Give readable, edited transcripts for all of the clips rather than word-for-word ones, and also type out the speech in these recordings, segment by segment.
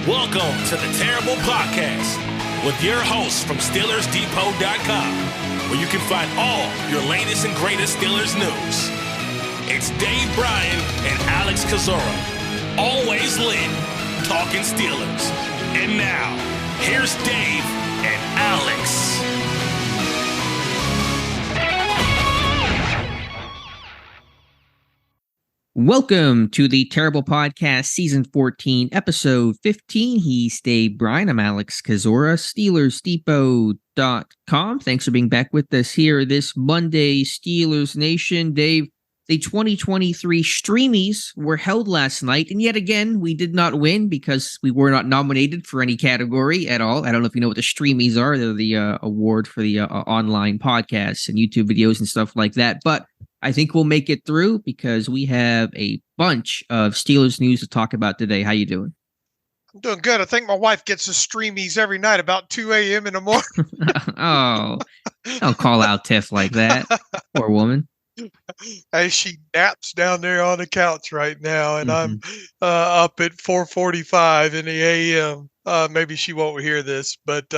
Welcome to the Terrible Podcast with your hosts from SteelersDepot.com, where you can find all your latest and greatest Steelers news. It's Dave Bryan and Alex Kozora, always lit, talking Steelers. And now, here's Dave and Alex. Welcome to the Terrible Podcast, Season 14, Episode 15. He's Dave Bryan. I'm Alex Kozora, SteelersDepot.com. Thanks for being back with us here this Monday, Steelers Nation. Dave, the 2023 Streamies were held last night, and yet again, we did not win because we were not nominated for any category at all. I don't know if you know what the Streamies are. They're the award for the online podcasts and YouTube videos and stuff like that, but I think we'll make it through because we have a bunch of Steelers news to talk about today. How you doing? I'm doing good. I think my wife gets the Streamies every night about 2 a.m. in the morning. Oh, don't call out Tiff like that. Poor woman. As she naps down there on the couch right now, and I'm up at 4:45 in the a.m. Maybe she won't hear this, but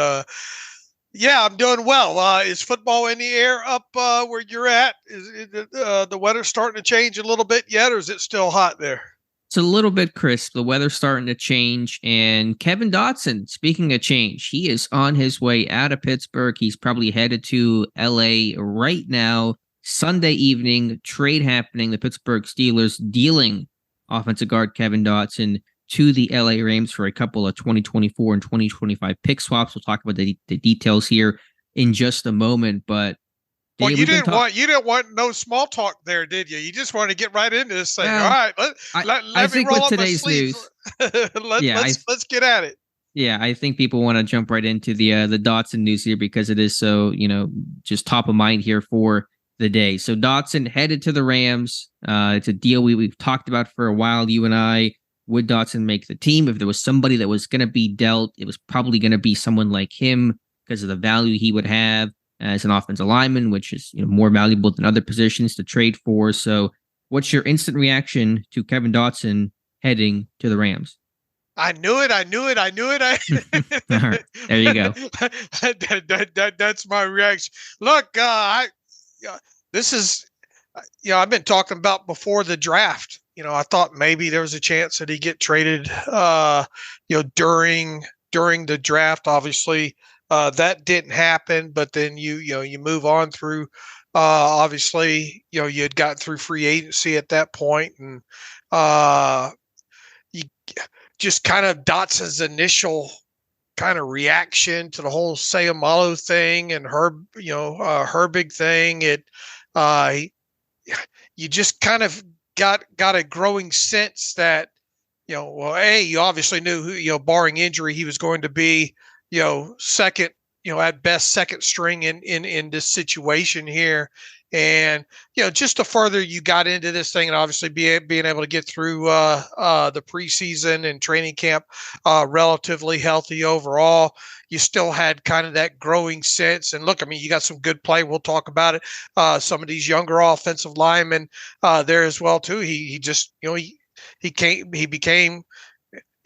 yeah, I'm doing well. Is football in the air up where you're at? Is the weather starting to change a little bit yet, or is it still hot there? It's a little bit crisp. The weather's starting to change. And Kevin Dotson, speaking of change, he is on his way out of Pittsburgh. He's probably headed to L.A. right now. Sunday evening, trade happening. The Pittsburgh Steelers dealing offensive guard Kevin Dotson to the LA Rams for a couple of 2024 and 2025 pick swaps. We'll talk about the details here in just a moment. But well, you didn't want no small talk there, did you? You just wanted to get right into this thing. All right, let me roll up my sleeves. Let's get at it. Yeah, I think people want to jump right into the Dotson news here because it is so, just top of mind here for the day. So Dotson headed to the Rams. It's a deal we've talked about for a while, you and I. Would Dotson make the team? If there was somebody that was going to be dealt, it was probably going to be someone like him because of the value he would have as an offensive lineman, which is more valuable than other positions to trade for. So what's your instant reaction to Kevin Dotson heading to the Rams? I knew it. All right, there you go. That's my reaction. Look, this is, I've been talking about before the draft. I thought maybe there was a chance that he'd get traded, during the draft. Obviously, that didn't happen. But then you move on through. Obviously, you had gotten through free agency at that point, and you just kind of Dotson's initial kind of reaction to the whole Sayamalo thing and her big thing. You just kind of got a growing sense that, you obviously knew who, barring injury, he was going to be, second, at best second string in this situation here. And, just the further you got into this thing and obviously being able to get through the preseason and training camp relatively healthy overall, you still had kind of that growing sense. And look, you got some good play. We'll talk about it. Some of these younger offensive linemen there as well, too. He just, he became,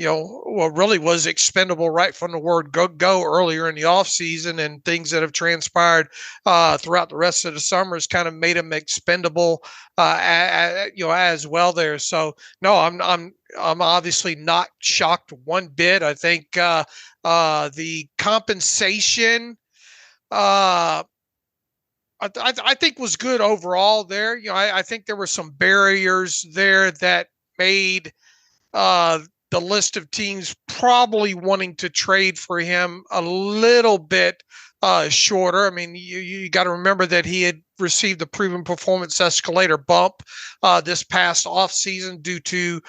really was expendable right from the word go earlier in the offseason, and things that have transpired throughout the rest of the summer has kind of made him expendable, as well there. So no, I'm obviously not shocked one bit. I think the compensation, I think was good overall there. I think there were some barriers there that made the list of teams probably wanting to trade for him a little bit shorter. You got to remember that he had received the proven performance escalator bump this past offseason due to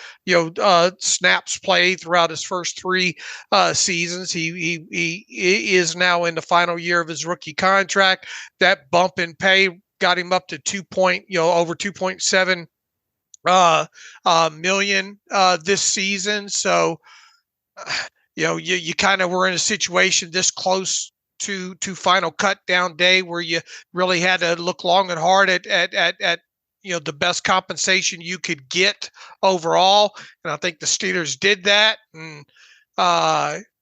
snaps played throughout his first three seasons. He is now in the final year of his rookie contract. That bump in pay got him up to over 2.7 million this season. So you kind of were in a situation this close to final cut down day where you really had to look long and hard at the best compensation you could get overall. And I think the Steelers did that. And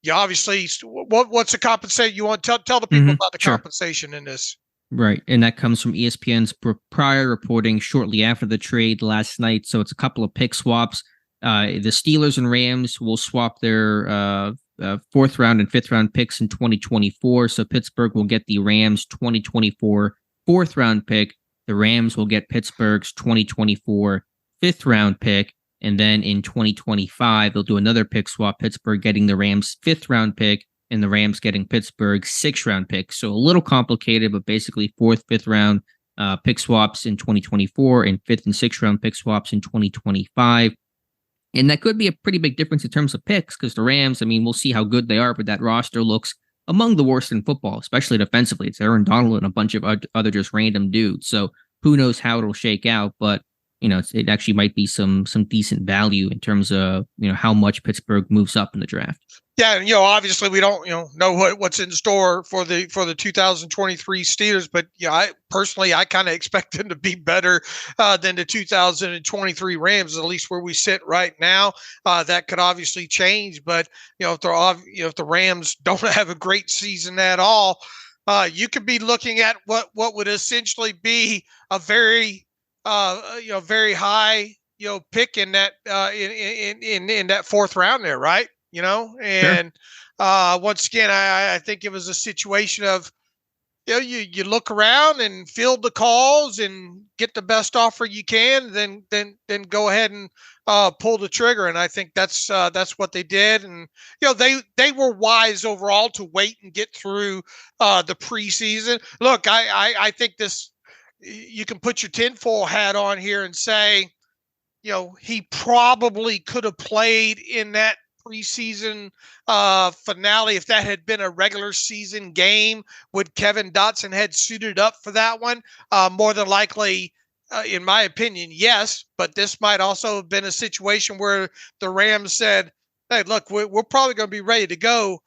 You obviously, what's the compensation? You want to tell the people about the sure. compensation in this? Right. And that comes from ESPN's prior reporting shortly after the trade last night. So it's a couple of pick swaps. The Steelers and Rams will swap their fourth round and fifth round picks in 2024. So Pittsburgh will get the Rams 2024 fourth round pick. The Rams will get Pittsburgh's 2024 fifth round pick. And then in 2025, they'll do another pick swap, Pittsburgh getting the Rams fifth round pick and the Rams getting Pittsburgh's sixth round pick. So a little complicated, but basically fourth, fifth round pick swaps in 2024 and fifth and sixth round pick swaps in 2025. And that could be a pretty big difference in terms of picks because the Rams, I mean, we'll see how good they are, but that roster looks among the worst in football, especially defensively. It's Aaron Donald and a bunch of other just random dudes. So who knows how it'll shake out, but you know, it actually might be some decent value in terms of, you know, how much Pittsburgh moves up in the draft. Yeah, and obviously we don't know what's in store for the 2023 Steelers, but I personally kind of expect them to be better than the 2023 Rams, at least where we sit right now. That could obviously change, but if the Rams don't have a great season at all, you could be looking at what would essentially be a very very high pick in that in that fourth round there, right? And sure. Once again, I think it was a situation of, you look around and field the calls and get the best offer you can, then go ahead and pull the trigger. And I think that's what they did. And, they were wise overall to wait and get through the preseason. Look, I think you can put your tinfoil hat on here and say, he probably could have played in that preseason finale if that had been a regular season game. Would Kevin Dotson had suited up for that one? More than likely, in my opinion, yes. But this might also have been a situation where the Rams said, hey, look, we're probably going to be ready to go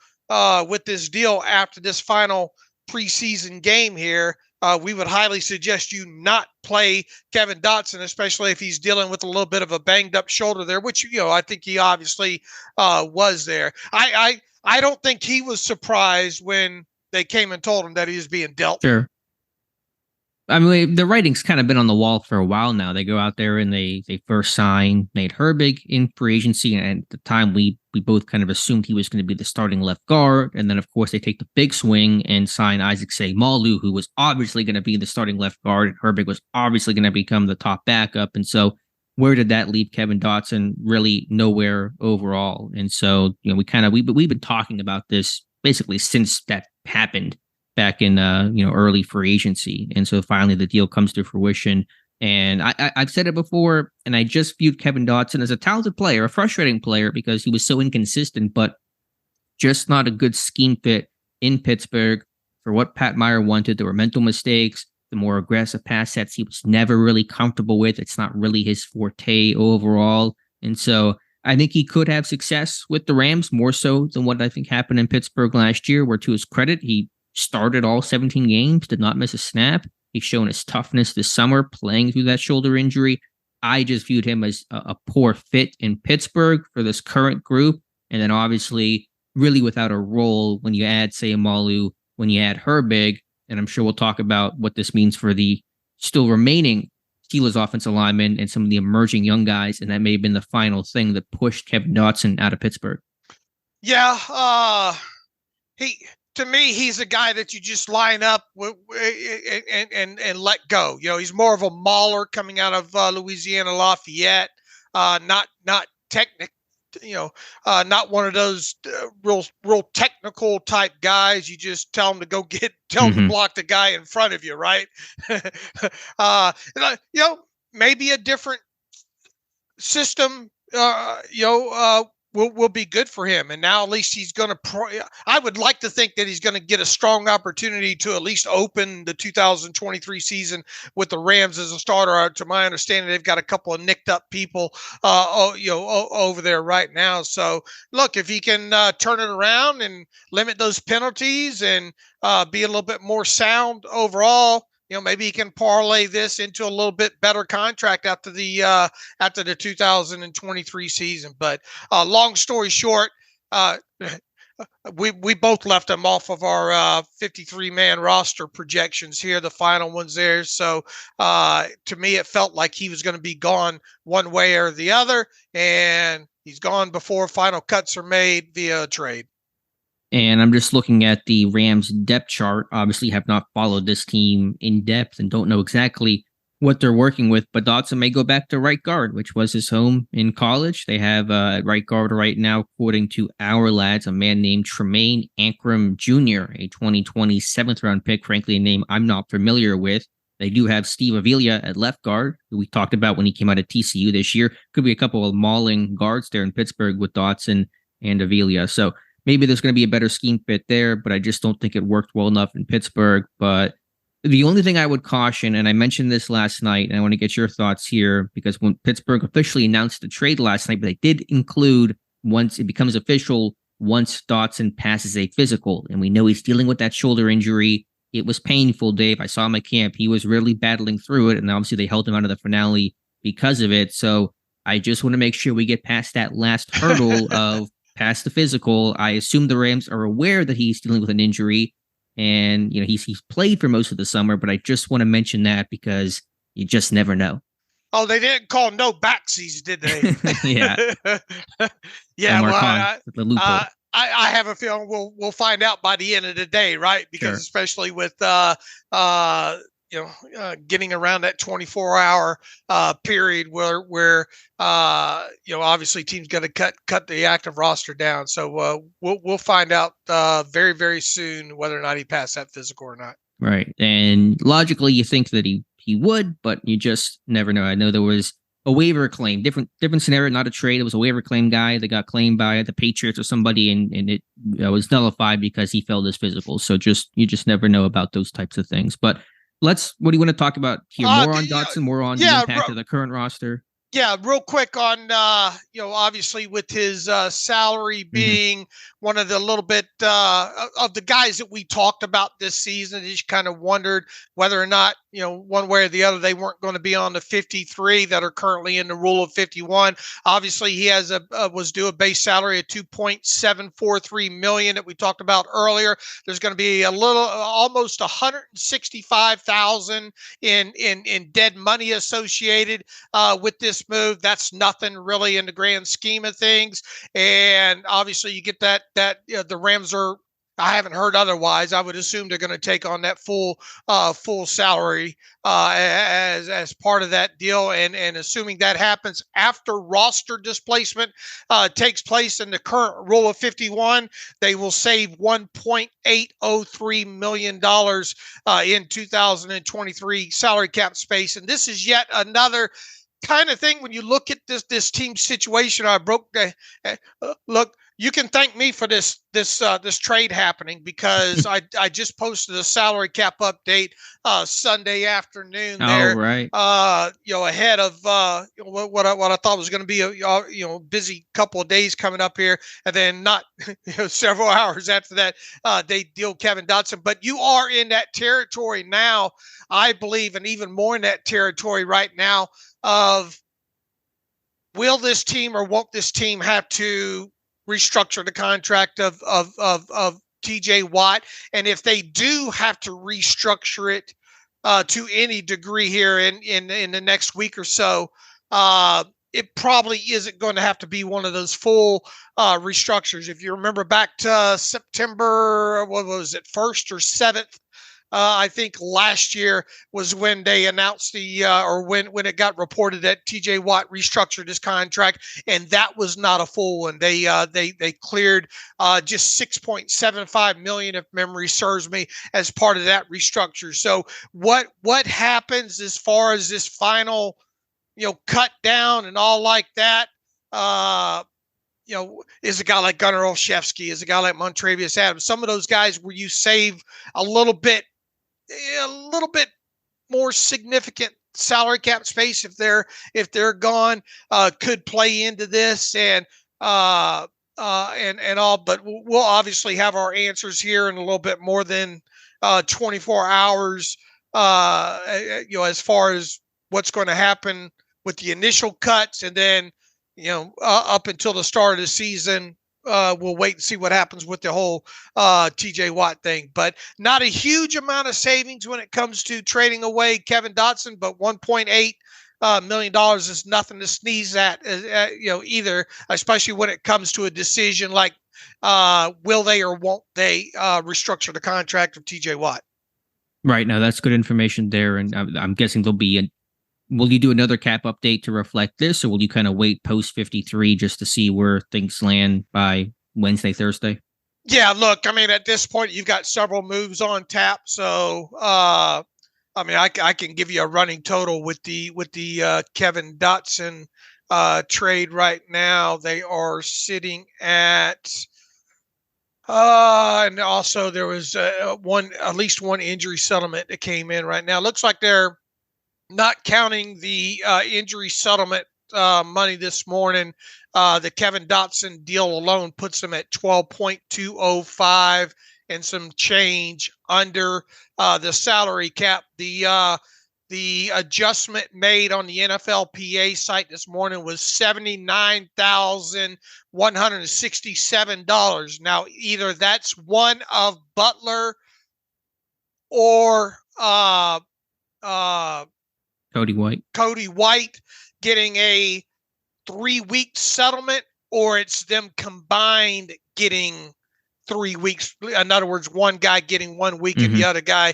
with this deal after this final preseason game here. We would highly suggest you not play Kevin Dotson, especially if he's dealing with a little bit of a banged up shoulder there, which, I think he obviously was there. I don't think he was surprised when they came and told him that he was being dealt. Sure. I mean, the writing's kind of been on the wall for a while now. They go out there and they first sign Nate Herbig in free agency. And at the time, we both kind of assumed he was going to be the starting left guard. And then, of course, they take the big swing and sign Isaac Seumalo, who was obviously going to be the starting left guard. And Herbig was obviously going to become the top backup. And so where did that leave Kevin Dotson? Really nowhere overall. And so, we've been talking about this basically since that happened back in early free agency. And so finally the deal comes to fruition. And I've said it before, and I just viewed Kevin Dotson as a talented player, a frustrating player because he was so inconsistent, but just not a good scheme fit in Pittsburgh for what Pat Meyer wanted. There were mental mistakes, the more aggressive pass sets he was never really comfortable with. It's not really his forte overall. And so I think he could have success with the Rams more so than what I think happened in Pittsburgh last year, where to his credit, he started all 17 games, did not miss a snap. He's shown his toughness this summer playing through that shoulder injury. I just viewed him as a poor fit in Pittsburgh for this current group. And then obviously really without a role when you add Seumalo, when you add Herbig, and I'm sure we'll talk about what this means for the still remaining Steelers offensive linemen and some of the emerging young guys. And that may have been the final thing that pushed Kevin Dotson out of Pittsburgh. Yeah. To me, he's a guy that you just line up and let go. He's more of a mauler coming out of Louisiana Lafayette, not technical. Not one of those real technical type guys. You just tell them to go tell them to block the guy in front of you, right? Maybe a different system, will be good for him. And now at least he's going to, I would like to think that he's going to get a strong opportunity to at least open the 2023 season with the Rams as a starter. To my understanding, they've got a couple of nicked up people, over there right now. So look, if he can turn it around and limit those penalties and be a little bit more sound overall, maybe he can parlay this into a little bit better contract after the 2023 season. But long story short, we both left them off of our 53-man roster projections here, the final ones there. So to me, it felt like he was going to be gone one way or the other, and he's gone before final cuts are made via trade. And I'm just looking at the Rams depth chart. Obviously, have not followed this team in depth and don't know exactly what they're working with. But Dotson may go back to right guard, which was his home in college. They have right guard right now, according to our lads, a man named Tremaine Ankrum Jr., a 2020 7th round pick, frankly, a name I'm not familiar with. They do have Steve Avila at left guard, who we talked about when he came out of TCU this year. Could be a couple of mauling guards there in Pittsburgh with Dotson and Avila. So maybe there's going to be a better scheme fit there, but I just don't think it worked well enough in Pittsburgh. But the only thing I would caution, and I mentioned this last night, and I want to get your thoughts here, because when Pittsburgh officially announced the trade last night, but they did include, once it becomes official, once Dotson passes a physical, and we know he's dealing with that shoulder injury. It was painful, Dave. I saw him at camp. He was really battling through it, and obviously they held him out of the finale because of it. So I just want to make sure we get past that last hurdle of past the physical. I assume the Rams are aware that he's dealing with an injury, and he's played for most of the summer, but I just want to mention that because you just never know. Oh, they didn't call no backsies, did they? Yeah. Yeah. Well, the loophole. I have a feeling we'll find out by the end of the day, right? Because especially with getting around that 24-hour period where obviously teams got to cut the active roster down. So we'll find out very, very soon whether or not he passed that physical or not. Right. And logically, you think that he would, but you just never know. I know there was a waiver claim, different scenario, not a trade. It was a waiver claim guy that got claimed by the Patriots or somebody, and it was nullified because he failed his physical. So you just never know about those types of things. But what do you want to talk about here? More on Dotson, more on the impact of the current roster? Yeah, real quick on, obviously with his salary being one of the little bit of the guys that we talked about this season, just kind of wondered whether or not, one way or the other, they weren't going to be on the 53 that are currently in the rule of 51. Obviously, he has was due a base salary of $2.743 million that we talked about earlier. There's going to be almost $165,000 in dead money associated with this move. That's nothing really in the grand scheme of things. And obviously, you get that the Rams are, I haven't heard otherwise. I would assume they're going to take on that full salary as part of that deal, and assuming that happens after roster displacement takes place in the current rule of 51, they will save $1.803 million in 2023 salary cap space. And this is yet another kind of thing when you look at this team situation. Look, you can thank me for this trade happening, because I just posted a salary cap update Sunday afternoon there. Oh, right. Ahead of what I thought was going to be a busy couple of days coming up here, and then not several hours after that they deal Kevin Dotson. But you are in that territory now, I believe, and even more in that territory right now of, will this team or won't this team have to restructure the contract of TJ Watt? And if they do have to restructure it to any degree here in the next week or so, it probably isn't going to have to be one of those full restructures. If you remember back to September, what was it, 1st or 7th, I think last year was when they announced or when it got reported that TJ Watt restructured his contract, and that was not a full one. They cleared just $6.75 million, if memory serves me, as part of that restructure. So what happens as far as this final, cut down and all like that? Is a guy like Gunnar Olszewski, is a guy like Montravius Adams, some of those guys where you save a little bit more significant salary cap space if they're gone, could play into this and all. But we'll obviously have our answers here in a little bit more than 24 hours. As far as what's going to happen with the initial cuts, and then up until the start of the season, we'll wait and see what happens with the whole TJ Watt thing. But not a huge amount of savings when it comes to trading away Kevin Dotson, but $1.8 million is nothing to sneeze at, either, especially when it comes to a decision like will they or won't they restructure the contract of TJ Watt. Right. Now, that's good information there. And I'm guessing will you do another cap update to reflect this, or will you kind of wait post 53 just to see where things land by Wednesday, Thursday? Yeah, look, I mean, at this point, you've got several moves on tap. So, I can give you a running total with the Kevin Dotson trade right now. They are sitting at, and also there was at least one injury settlement that came in right now. Looks like they're not counting the injury settlement money this morning. The Kevin Dotson deal alone puts them at 12.205 and some change under the salary cap. The adjustment made on the NFLPA site this morning was $79,167. Now, either that's one of Butler or Cody White getting a 3-week settlement, or it's them combined getting 3 weeks. In other words, one guy getting 1 week and the other guy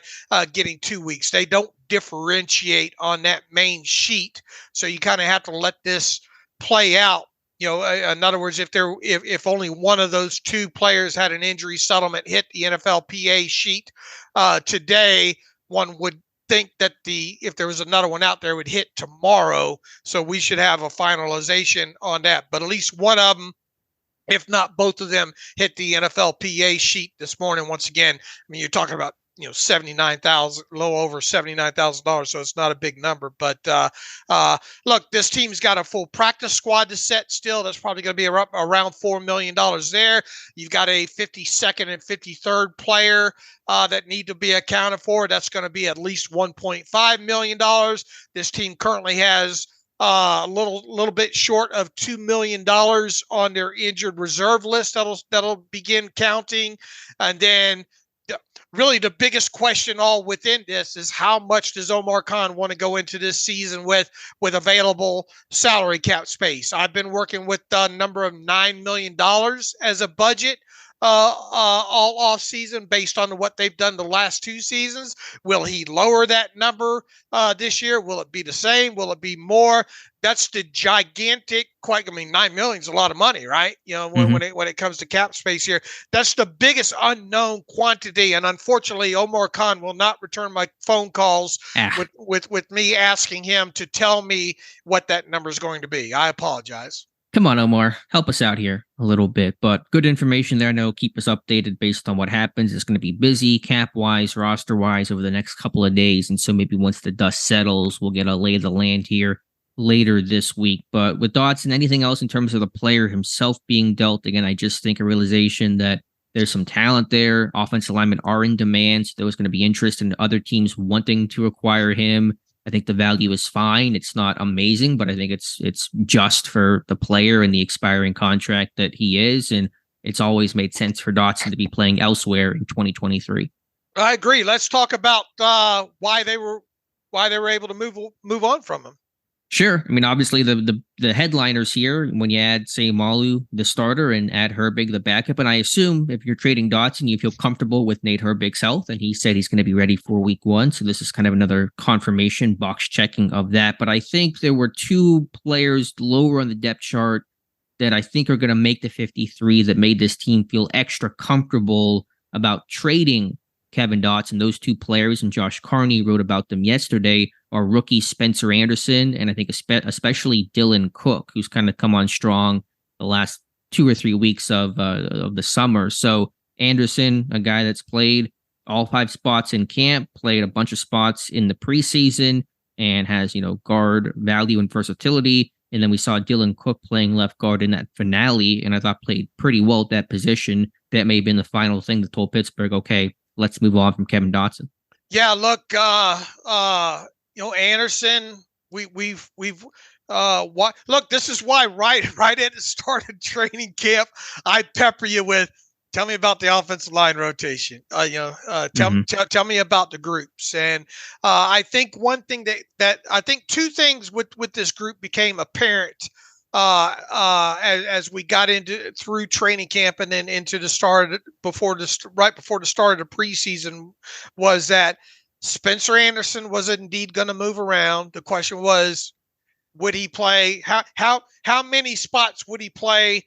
getting 2 weeks. They don't differentiate on that main sheet. So you kind of have to let this play out. In other words, if only one of those two players had an injury settlement hit the NFLPA sheet today, one would think that if there was another one out there, would hit tomorrow. So we should have a finalization on that. But at least one of them, if not both of them, hit the NFLPA sheet this morning. Once again, I mean, you're talking about $79,000, low over $79,000, so it's not a big number. But look, this team's got a full practice squad to set still. That's probably going to be around $4 million there. You've got a 52nd and 53rd player that need to be accounted for. That's going to be at least $1.5 million. This team currently has a little bit short of $2 million on their injured reserve list. That'll begin counting, and then really the biggest question all within this is how much does Omar Khan want to go into this season with available salary cap space. I've been working with a number of $9 million as a budget all off season based on what they've done the last two seasons. Will he lower that number this year? Will it be the same? Will it be more? That's the gigantic question. I mean, $9 million is a lot of money, right? When it comes to cap space here, that's the biggest unknown quantity. And unfortunately, Omar Khan will not return my phone calls with me asking him to tell me what that number is going to be. I apologize. Come on, Omar, help us out here a little bit. But good information there. I know, keep us updated based on what happens. It's going to be busy cap-wise, roster-wise over the next couple of days. And so maybe once the dust settles, we'll get a lay of the land here later this week. But with Dotson, anything else in terms of the player himself being dealt? Again, I just think a realization that there's some talent there. Offensive linemen are in demand. So there was going to be interest in other teams wanting to acquire him. I think the value is fine. It's not amazing, but I think it's just for the player and the expiring contract that he is. And it's always made sense for Dotson to be playing elsewhere in 2023. I agree. Let's talk about why they were able to move on from him. Sure. I mean, obviously the headliners here, when you add, say, Malu, the starter, and add Herbig, the backup, and I assume if you're trading Dotson, you feel comfortable with Nate Herbig's health, and he said he's going to be ready for week 1. So this is kind of another confirmation, box checking of that. But I think there were two players lower on the depth chart that I think are going to make the 53 that made this team feel extra comfortable about trading Kevin Dotson. Those two players, and Josh Carney wrote about them yesterday, are rookie Spencer Anderson, and I think especially Dylan Cook, who's kind of come on strong the last 2 or 3 weeks of the summer. So Anderson, a guy that's played all 5 spots in camp, played a bunch of spots in the preseason, and has, guard value and versatility. And then we saw Dylan Cook playing left guard in that finale, and I thought played pretty well at that position. That may have been the final thing that told Pittsburgh, okay, let's move on from Kevin Dotson. Yeah, look, Anderson, we've What? Look, this is why right at the start of training camp, I pepper you with, tell me about the offensive line rotation. Tell me about the groups. And I think one thing that I think two things with this group became apparent as we got through training camp and then into the start right before the start of the preseason, was that Spencer Anderson was indeed going to move around. The question was, would he play? How many spots would he play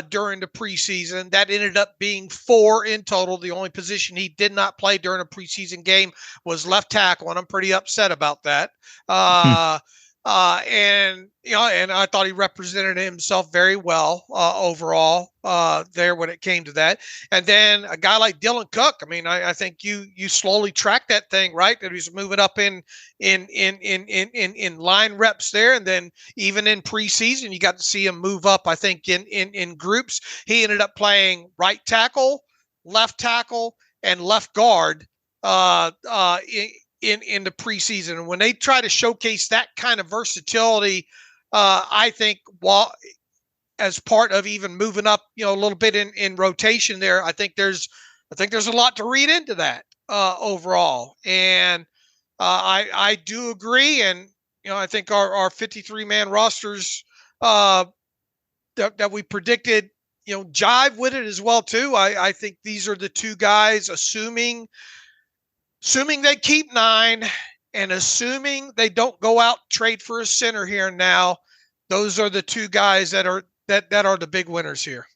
during the preseason? That ended up being 4 in total. The only position he did not play during a preseason game was left tackle, and I'm pretty upset about that. And I thought he represented himself very well overall there when it came to that. And then a guy like Dylan Cook. I mean, I think you slowly track that thing, right? That he's moving up in line reps there, and then even in preseason, you got to see him move up. I think in groups, he ended up playing right tackle, left tackle, and left guard in the preseason. And when they try to showcase that kind of versatility, I think as part of even moving up, a little bit in rotation there, I think there's a lot to read into that overall. And I do agree. And, I think our 53-man rosters that we predicted, jive with it as well too. I think these are the two guys, assuming they keep 9 and assuming they don't go out trade for a center here and now, those are the two guys that are the big winners here.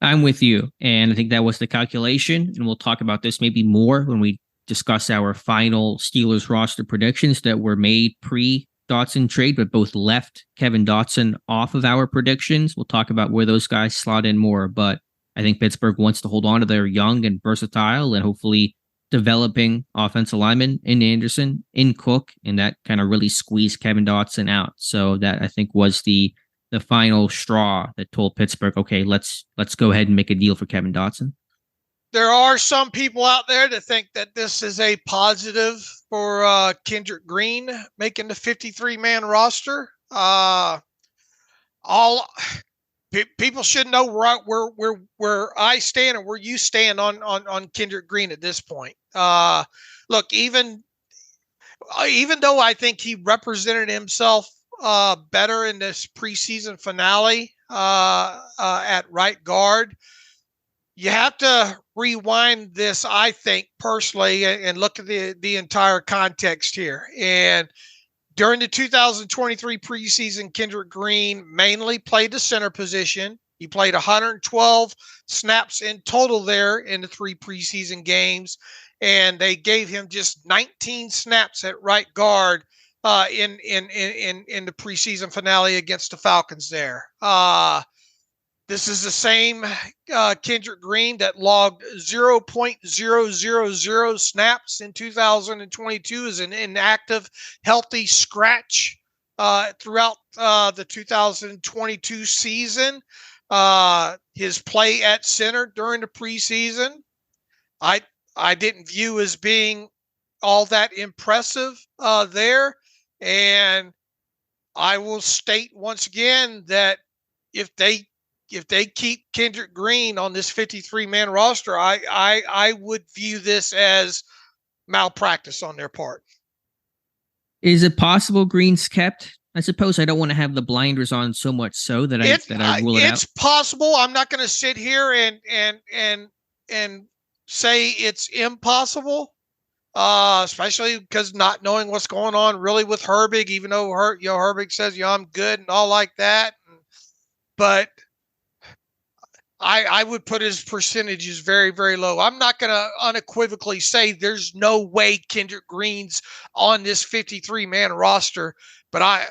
I'm with you. And I think that was the calculation. And we'll talk about this maybe more when we discuss our final Steelers roster predictions that were made pre-Dotson trade, but both left Kevin Dotson off of our predictions. We'll talk about where those guys slot in more. But I think Pittsburgh wants to hold on to their young and versatile and hopefully developing offensive lineman in Anderson, in Cook, and that kind of really squeezed Kevin Dotson out. So that I think was the final straw that told Pittsburgh, okay, let's go ahead and make a deal for Kevin Dotson. There are some people out there that think that this is a positive for Kendrick Green making the 53-man roster. People should know right where I stand and where you stand on Kendrick Green at this point. Look, even though I think he represented himself better in this preseason finale at right guard, you have to rewind this, I think, personally, and look at the entire context here. And during the 2023 preseason, Kendrick Green mainly played the center position. He played 112 snaps in total there in the 3 preseason games, and they gave him just 19 snaps at right guard in the preseason finale against the Falcons there. This is the same Kendrick Green that logged 0.000 snaps in 2022 as an inactive, healthy scratch throughout the 2022 season. His play at center during the preseason, I didn't view as being all that impressive there. And I will state once again that if they keep Kendrick Green on this 53-man roster, I would view this as malpractice on their part. Is it possible Green's kept? I suppose I don't want to have the blinders on so much so that I rule it out. It's possible. I'm not going to sit here and say it's impossible, especially because not knowing what's going on really with Herbig, even though Herbig says, I'm good and all like that. But I would put his percentages very, very low. I'm not going to unequivocally say there's no way Kendrick Green's on this 53-man roster, but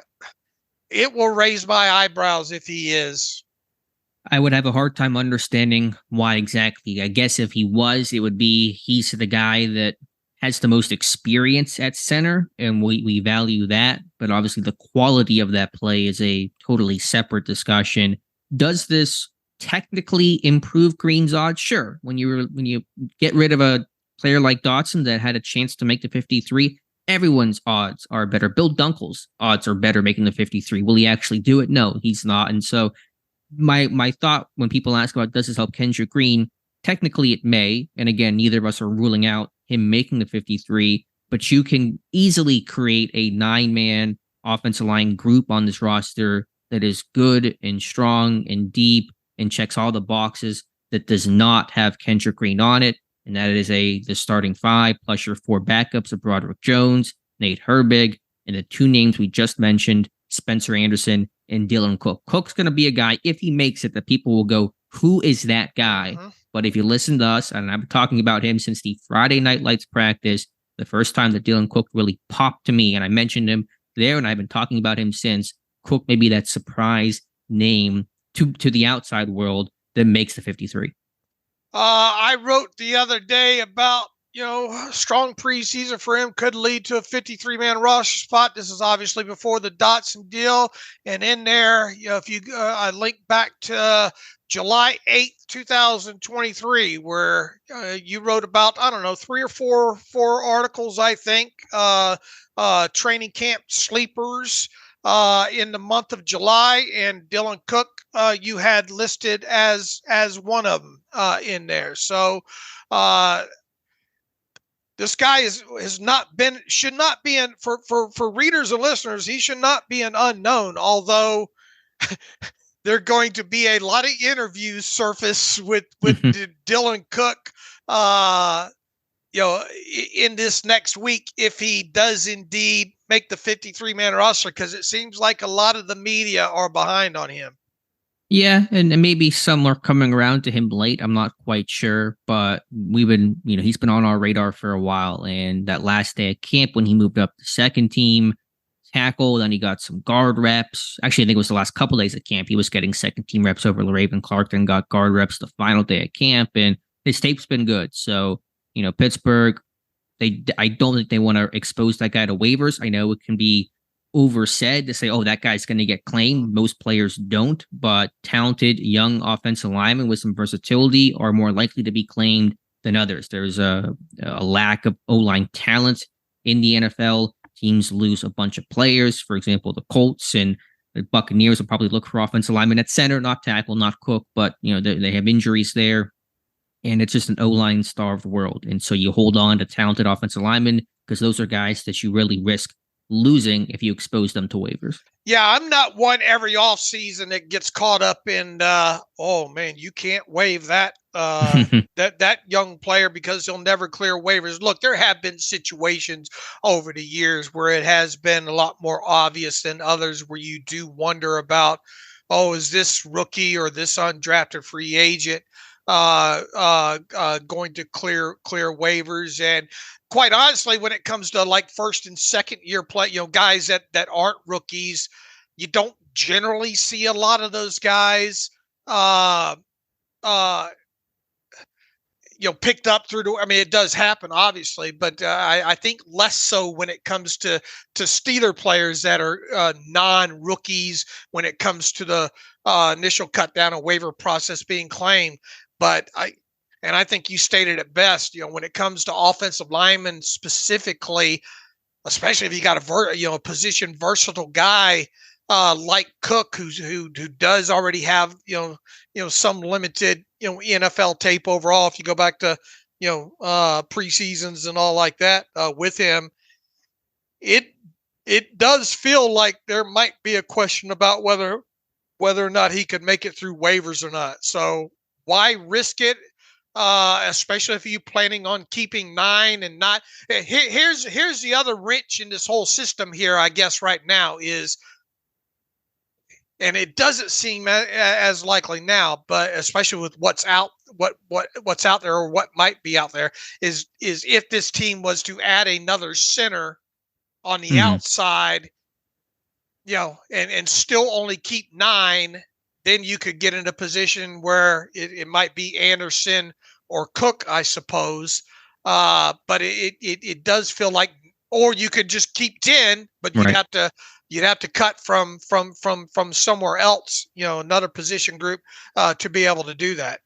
it will raise my eyebrows if he is. I would have a hard time understanding why exactly. I guess if he was, it would be he's the guy that has the most experience at center, and we value that. But obviously the quality of that play is a totally separate discussion. Does this technically improve Green's odds? Sure. When you get rid of a player like Dotson that had a chance to make the 53, everyone's odds are better. Bill Dunkel's odds are better making the 53. Will he actually do it? No, he's not. And so my thought when people ask about does this help Kendrick Green, technically it may. And again, neither of us are ruling out him making the 53, but you can easily create a 9-man offensive line group on this roster that is good and strong and deep and checks all the boxes that does not have Kendrick Green on it. And that is the starting 5 plus your 4 backups of Broderick Jones, Nate Herbig, and the 2 names we just mentioned, Spencer Anderson and Dylan Cook. Cook's going to be a guy, if he makes it, that people will go, who is that guy? But if you listen to us, and I've been talking about him since the Friday Night Lights practice, the first time that Dylan Cook really popped to me, and I mentioned him there, and I've been talking about him since. Cook may be that surprise name to the outside world that makes the 53. I wrote the other day about, strong preseason for him could lead to a 53-man roster spot. This is obviously before the Dotson deal. And in there, if you, I link back to July 8th, 2023, where you wrote about, 3 or 4 articles, I think, training camp sleepers in the month of July, and Dylan Cook you had listed as one of them in there. So this guy should not be for readers and listeners. He should not be an unknown, although there are going to be a lot of interviews surface with Dylan Cook in this next week, if he does indeed make the 53-man roster, because it seems like a lot of the media are behind on him. Yeah, and maybe some are coming around to him late. I'm not quite sure, but we've been, he's been on our radar for a while. And that last day at camp when he moved up to second team tackle, then he got some guard reps. Actually, I think it was the last couple of days at camp. He was getting second team reps over Raven Clark, then got guard reps the final day at camp, and his tape's been good. So, Pittsburgh, I don't think they want to expose that guy to waivers. I know it can be oversaid to say, oh, that guy's going to get claimed. Most players don't, but talented young offensive linemen with some versatility are more likely to be claimed than others. There's a lack of O-line talent in the NFL. Teams lose a bunch of players. For example, the Colts and the Buccaneers will probably look for offensive linemen at center, not tackle, not Cook, but they have injuries there. And it's just an O-line starved world. And so you hold on to talented offensive linemen because those are guys that you really risk losing if you expose them to waivers. Yeah, I'm not one every offseason that gets caught up in, oh, man, you can't waive that that young player because he'll never clear waivers. Look, there have been situations over the years where it has been a lot more obvious than others where you do wonder about, oh, is this rookie or this undrafted free agent going to clear waivers? And quite honestly, when it comes to like first and second year play, guys that aren't rookies, you don't generally see a lot of those guys picked up through it does happen obviously, but I think less so when it comes to Steeler players that are non-rookies when it comes to the initial cut down a waiver process being claimed. But I think you stated it best, when it comes to offensive linemen specifically, especially if you got a position versatile guy like Cook, who does already have, some limited, NFL tape overall. If you go back to, preseasons and all like that with him, it does feel like there might be a question about whether or not he could make it through waivers or not. So why risk it? Especially if you're planning on keeping 9 and not. Here's the other wrench in this whole system here, I guess, right now is, and it doesn't seem as likely now, but especially with what's out there or what might be out there is if this team was to add another center on the outside, and still only keep 9. Then you could get in a position where it might be Anderson or Cook, I suppose. But it does feel like, or you could just keep 10, but you'd have to cut from somewhere else, another position group to be able to do that.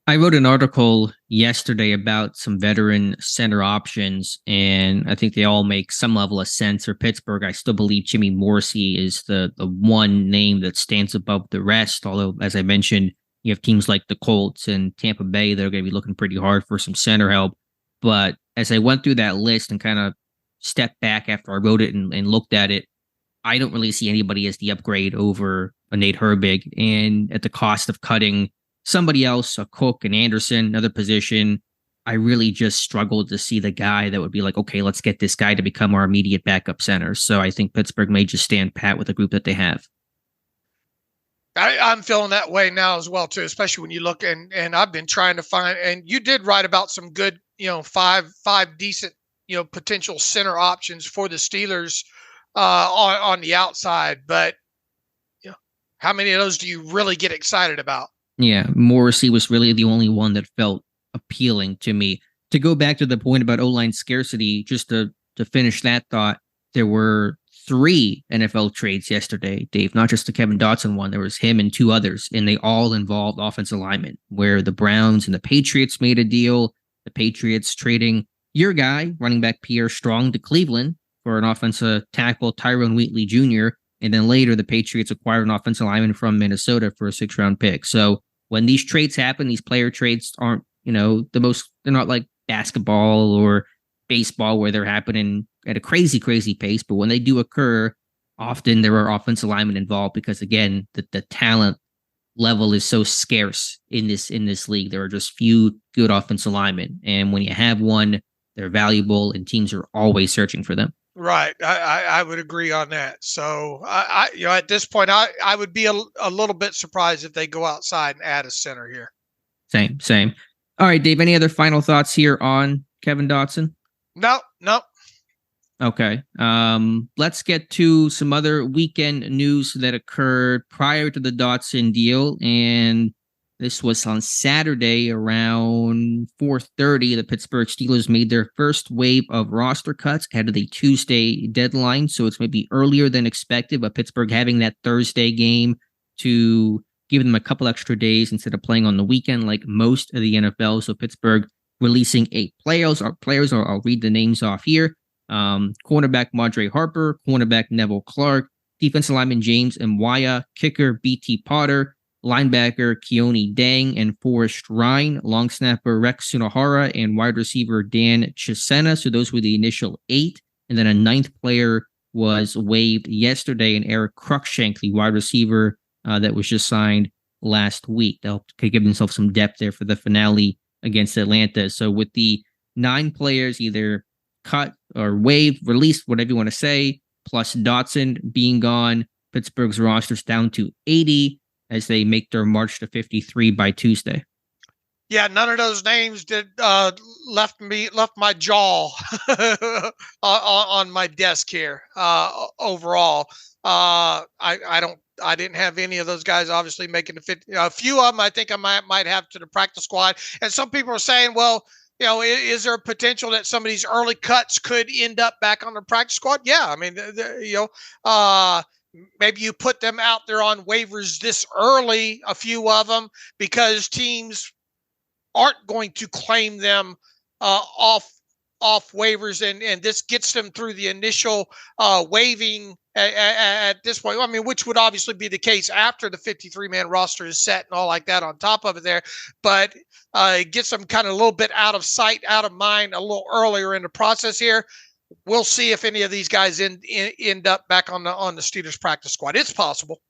I wrote an article yesterday about some veteran center options, and I think they all make some level of sense. For Pittsburgh, I still believe Jimmy Morrissey is the one name that stands above the rest. Although, as I mentioned, you have teams like the Colts and Tampa Bay that are going to be looking pretty hard for some center help. But as I went through that list and kind of stepped back after I wrote it and looked at it, I don't really see anybody as the upgrade over a Nate Herbig, and at the cost of cutting somebody else, a Cook and Anderson, another position. I really just struggled to see the guy that would be like, okay, let's get this guy to become our immediate backup center. So I think Pittsburgh may just stand pat with the group that they have. I'm feeling that way now as well, too, especially when you look and I've been trying to find, and you did write about some good, five decent, potential center options for the Steelers on the outside. But, how many of those do you really get excited about? Yeah, Morrissey was really the only one that felt appealing to me. To go back to the point about O-line scarcity, just to finish that thought, there were 3 NFL trades yesterday, Dave, not just the Kevin Dotson one. There was him and 2 others, and they all involved offensive linemen, where the Browns and the Patriots made a deal. The Patriots trading your guy, running back Pierre Strong, to Cleveland for an offensive tackle, Tyrone Wheatley Jr., and then later, the Patriots acquired an offensive lineman from Minnesota for a 6th-round pick. So when these trades happen, these player trades aren't, the most, they're not like basketball or baseball where they're happening at a crazy, crazy pace. But when they do occur, often there are offensive linemen involved because, again, the talent level is so scarce in this league. There are just few good offensive linemen. And when you have one, they're valuable and teams are always searching for them. Right. I would agree on that. So I at this point, I would be a little bit surprised if they go outside and add a center here. Same. All right, Dave, any other final thoughts here on Kevin Dotson? No. Okay. Let's get to some other weekend news that occurred prior to the Dotson deal. And this was on Saturday around 4:30. The Pittsburgh Steelers made their first wave of roster cuts ahead of the Tuesday deadline. So it's maybe earlier than expected, but Pittsburgh having that Thursday game to give them a couple extra days instead of playing on the weekend like most of the NFL. So Pittsburgh releasing 8 players. I'll read the names off here. Cornerback Madre Harper, cornerback Neville Clark, defensive lineman James Mwaya, kicker BT Potter, linebacker Keone Dang and Forrest Ryan, long snapper Rex Sunahara, and wide receiver Dan Chisena. So those were the initial 8. And then a 9th player was waived yesterday, and Eric Cruikshank, the wide receiver that was just signed last week. They'll give themselves some depth there for the finale against Atlanta. So with the 9 players either cut or waived, released, whatever you want to say, plus Dotson being gone, Pittsburgh's roster's down to 80 as they make their march to 53 by Tuesday. Yeah, none of those names did left my jaw on my desk here. Overall, I didn't have any of those guys obviously making the 50. A few of them I think I might have to the practice squad, and some people are saying, well, is there a potential that some of these early cuts could end up back on the practice squad? Yeah, I mean, maybe you put them out there on waivers this early, a few of them, because teams aren't going to claim them off waivers, and this gets them through the initial waiving at this point. I mean, which would obviously be the case after the 53-man roster is set and all like that on top of it there. But it gets them kind of a little bit out of sight, out of mind a little earlier in the process here. We'll see if any of these guys end up back on the Steelers practice squad. It's possible.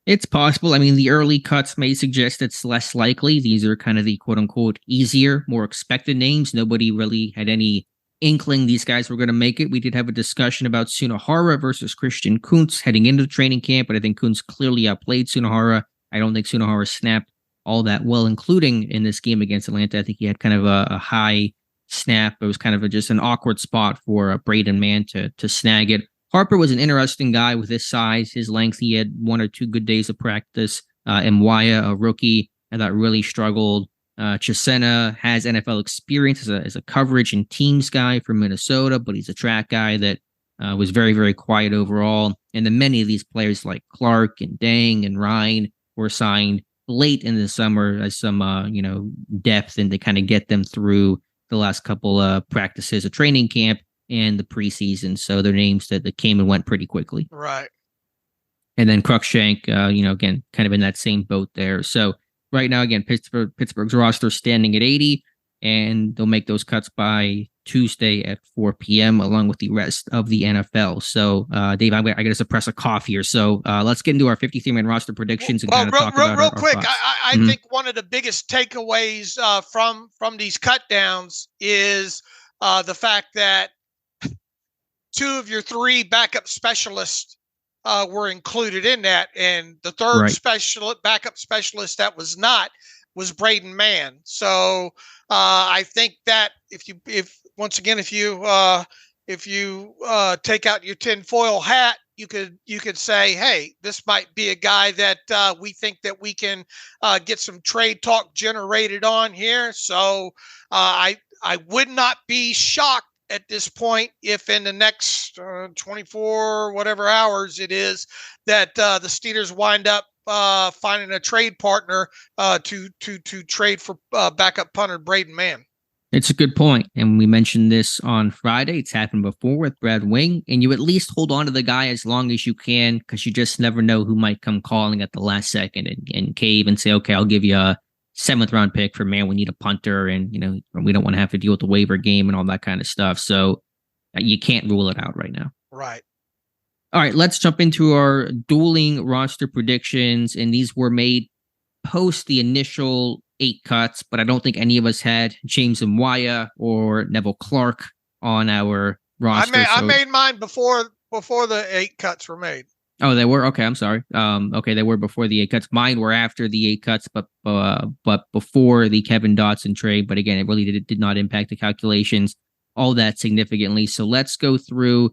It's possible. I mean, the early cuts may suggest it's less likely. These are kind of the quote-unquote easier, more expected names. Nobody really had any inkling these guys were going to make it. We did have a discussion about Sunahara versus Christian Kuntz heading into training camp, but I think Kuntz clearly outplayed Sunahara. I don't think Sunahara snapped all that well, including in this game against Atlanta. I think he had kind of a high snap. It was kind of just an awkward spot for Braden Mann to snag it. Harper was an interesting guy with his size, his length. He had 1 or 2 good days of practice. Mwaya, a rookie, I thought really struggled. Chisena has NFL experience as a coverage and teams guy from Minnesota, but he's a track guy that was very, very quiet overall. And then many of these players like Clark and Dang and Ryan were signed late in the summer as some depth and to kind of get them through the last couple practices of training camp and the preseason. So they're names that came and went pretty quickly. Right. And then Cruikshank, again, kind of in that same boat there. So right now, again, Pittsburgh's roster standing at 80, and they'll make those cuts by Tuesday at 4 p.m. along with the rest of the NFL. So, Dave, I got to suppress a cough here. So let's get into our 53-man roster predictions and kind of talk about real our quick. thoughts. I think one of the biggest takeaways from these cut downs is the fact that 2 of your 3 backup specialists were included in that, and the third backup specialist that was not was Braden Mann. So I think that if you take out your tinfoil hat, you could say, hey, this might be a guy that we think that we can get some trade talk generated on here. So I would not be shocked at this point if in the next 24 whatever hours it is that the Steelers wind up finding a trade partner to trade for backup punter Braden Mann. It's a good point. And we mentioned this on Friday. It's happened before with Brad Wing. And you at least hold on to the guy as long as you can, because you just never know who might come calling at the last second and cave and say, okay, I'll give you a 7th round pick for man. We need a punter, and we don't want to have to deal with the waiver game and all that kind of stuff. So you can't rule it out right now. Right. All right, let's jump into our dueling roster predictions. And these were made post the initial 8 cuts, but I don't think any of us had James Mwaya or Neville Clark on our roster. I made mine before the 8 cuts were made. Oh, they were? Okay, I'm sorry. Okay, they were before the 8 cuts. Mine were after the 8 cuts, but before the Kevin Dotson trade. But again, it really did not impact the calculations all that significantly. So let's go through.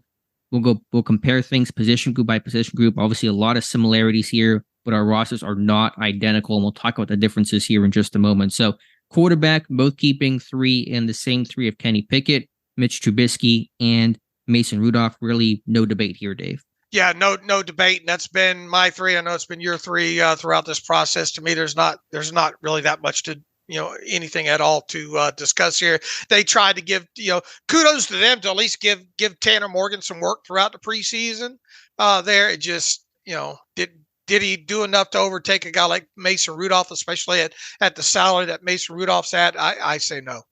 We'll compare things position group by position group. Obviously, a lot of similarities here, but our rosters are not identical, and we'll talk about the differences here in just a moment. So quarterback, both keeping 3 and the same 3 of Kenny Pickett, Mitch Trubisky, and Mason Rudolph. Really no debate here, Dave. Yeah, no debate. And that's been my 3. I know it's been your 3 throughout this process. To me, there's not really that much to anything at all to discuss here. They tried to give kudos to them to at least give Tanner Morgan some work throughout the preseason. There, it just did he do enough to overtake a guy like Mason Rudolph, especially at the salary that Mason Rudolph's at? I say no.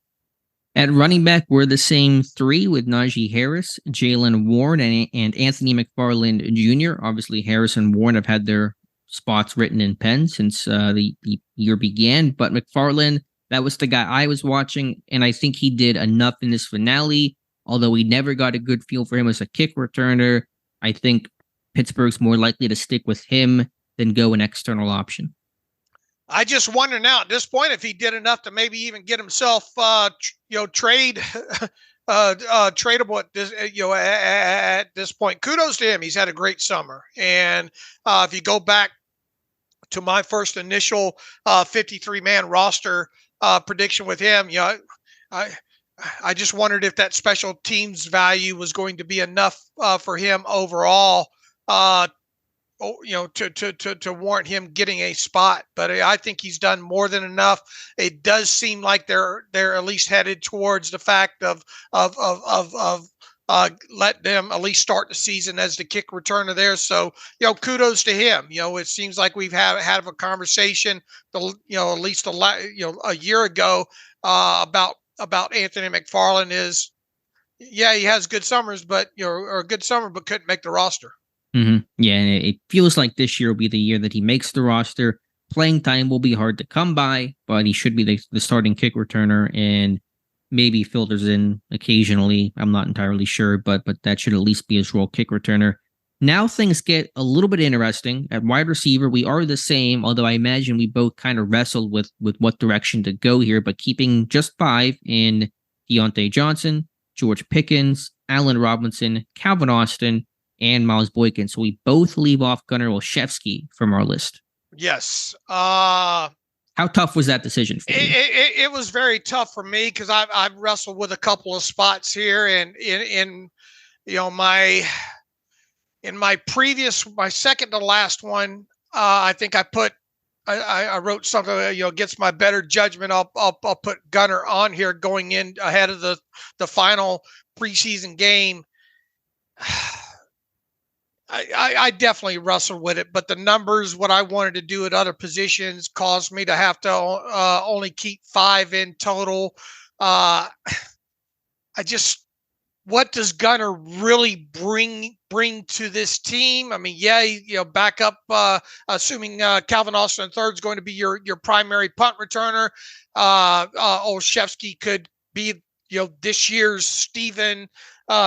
At running back, we're the same 3 with Najee Harris, Jalen Warren, and Anthony McFarland Jr. Obviously, Harris and Warren have had their spots written in pen since the year began. But McFarland, that was the guy I was watching, and I think he did enough in this finale, although we never got a good feel for him as a kick returner. I think Pittsburgh's more likely to stick with him than go an external option. I just wonder now at this point if he did enough to maybe even get himself, tradable at this, at this point. Kudos to him. He's had a great summer. And if you go back to my first initial 53-man roster prediction with him, I just wondered if that special teams value was going to be enough for him overall. To warrant him getting a spot, but I think he's done more than enough. It does seem like they're at least headed towards the fact of let them at least start the season as the kick returner there. So kudos to him. It seems like we've had a conversation, at least a year ago about Anthony McFarland is, he has good summers, but or a good summer, but couldn't make the roster. Mm-hmm. Yeah, and it feels like this year will be the year that he makes the roster. Playing time will be hard to come by, but he should be the starting kick returner and maybe filters in occasionally. I'm not entirely sure, but that should at least be his role, kick returner. Now things get a little bit interesting. At wide receiver, we are the same, although I imagine we both kind of wrestled with what direction to go here, but keeping just 5 in Deontay Johnson, George Pickens, Allen Robinson, Calvin Austin, and Miles Boykin. So we both leave off Gunnar Olszewski from our list. Yes. How tough was that decision for you? It was very tough for me because I've wrestled with a couple of spots here, and in my previous, my second to last one, I think I put I wrote something, against my better judgment. I'll put Gunner on here going in ahead of the final preseason game. I definitely wrestled with it, but the numbers, what I wanted to do at other positions, caused me to have to only keep 5 in total. What does Gunner really bring to this team? I mean, yeah, back up, assuming Calvin Austin III is going to be your primary punt returner. Olszewski could be, this year's Steven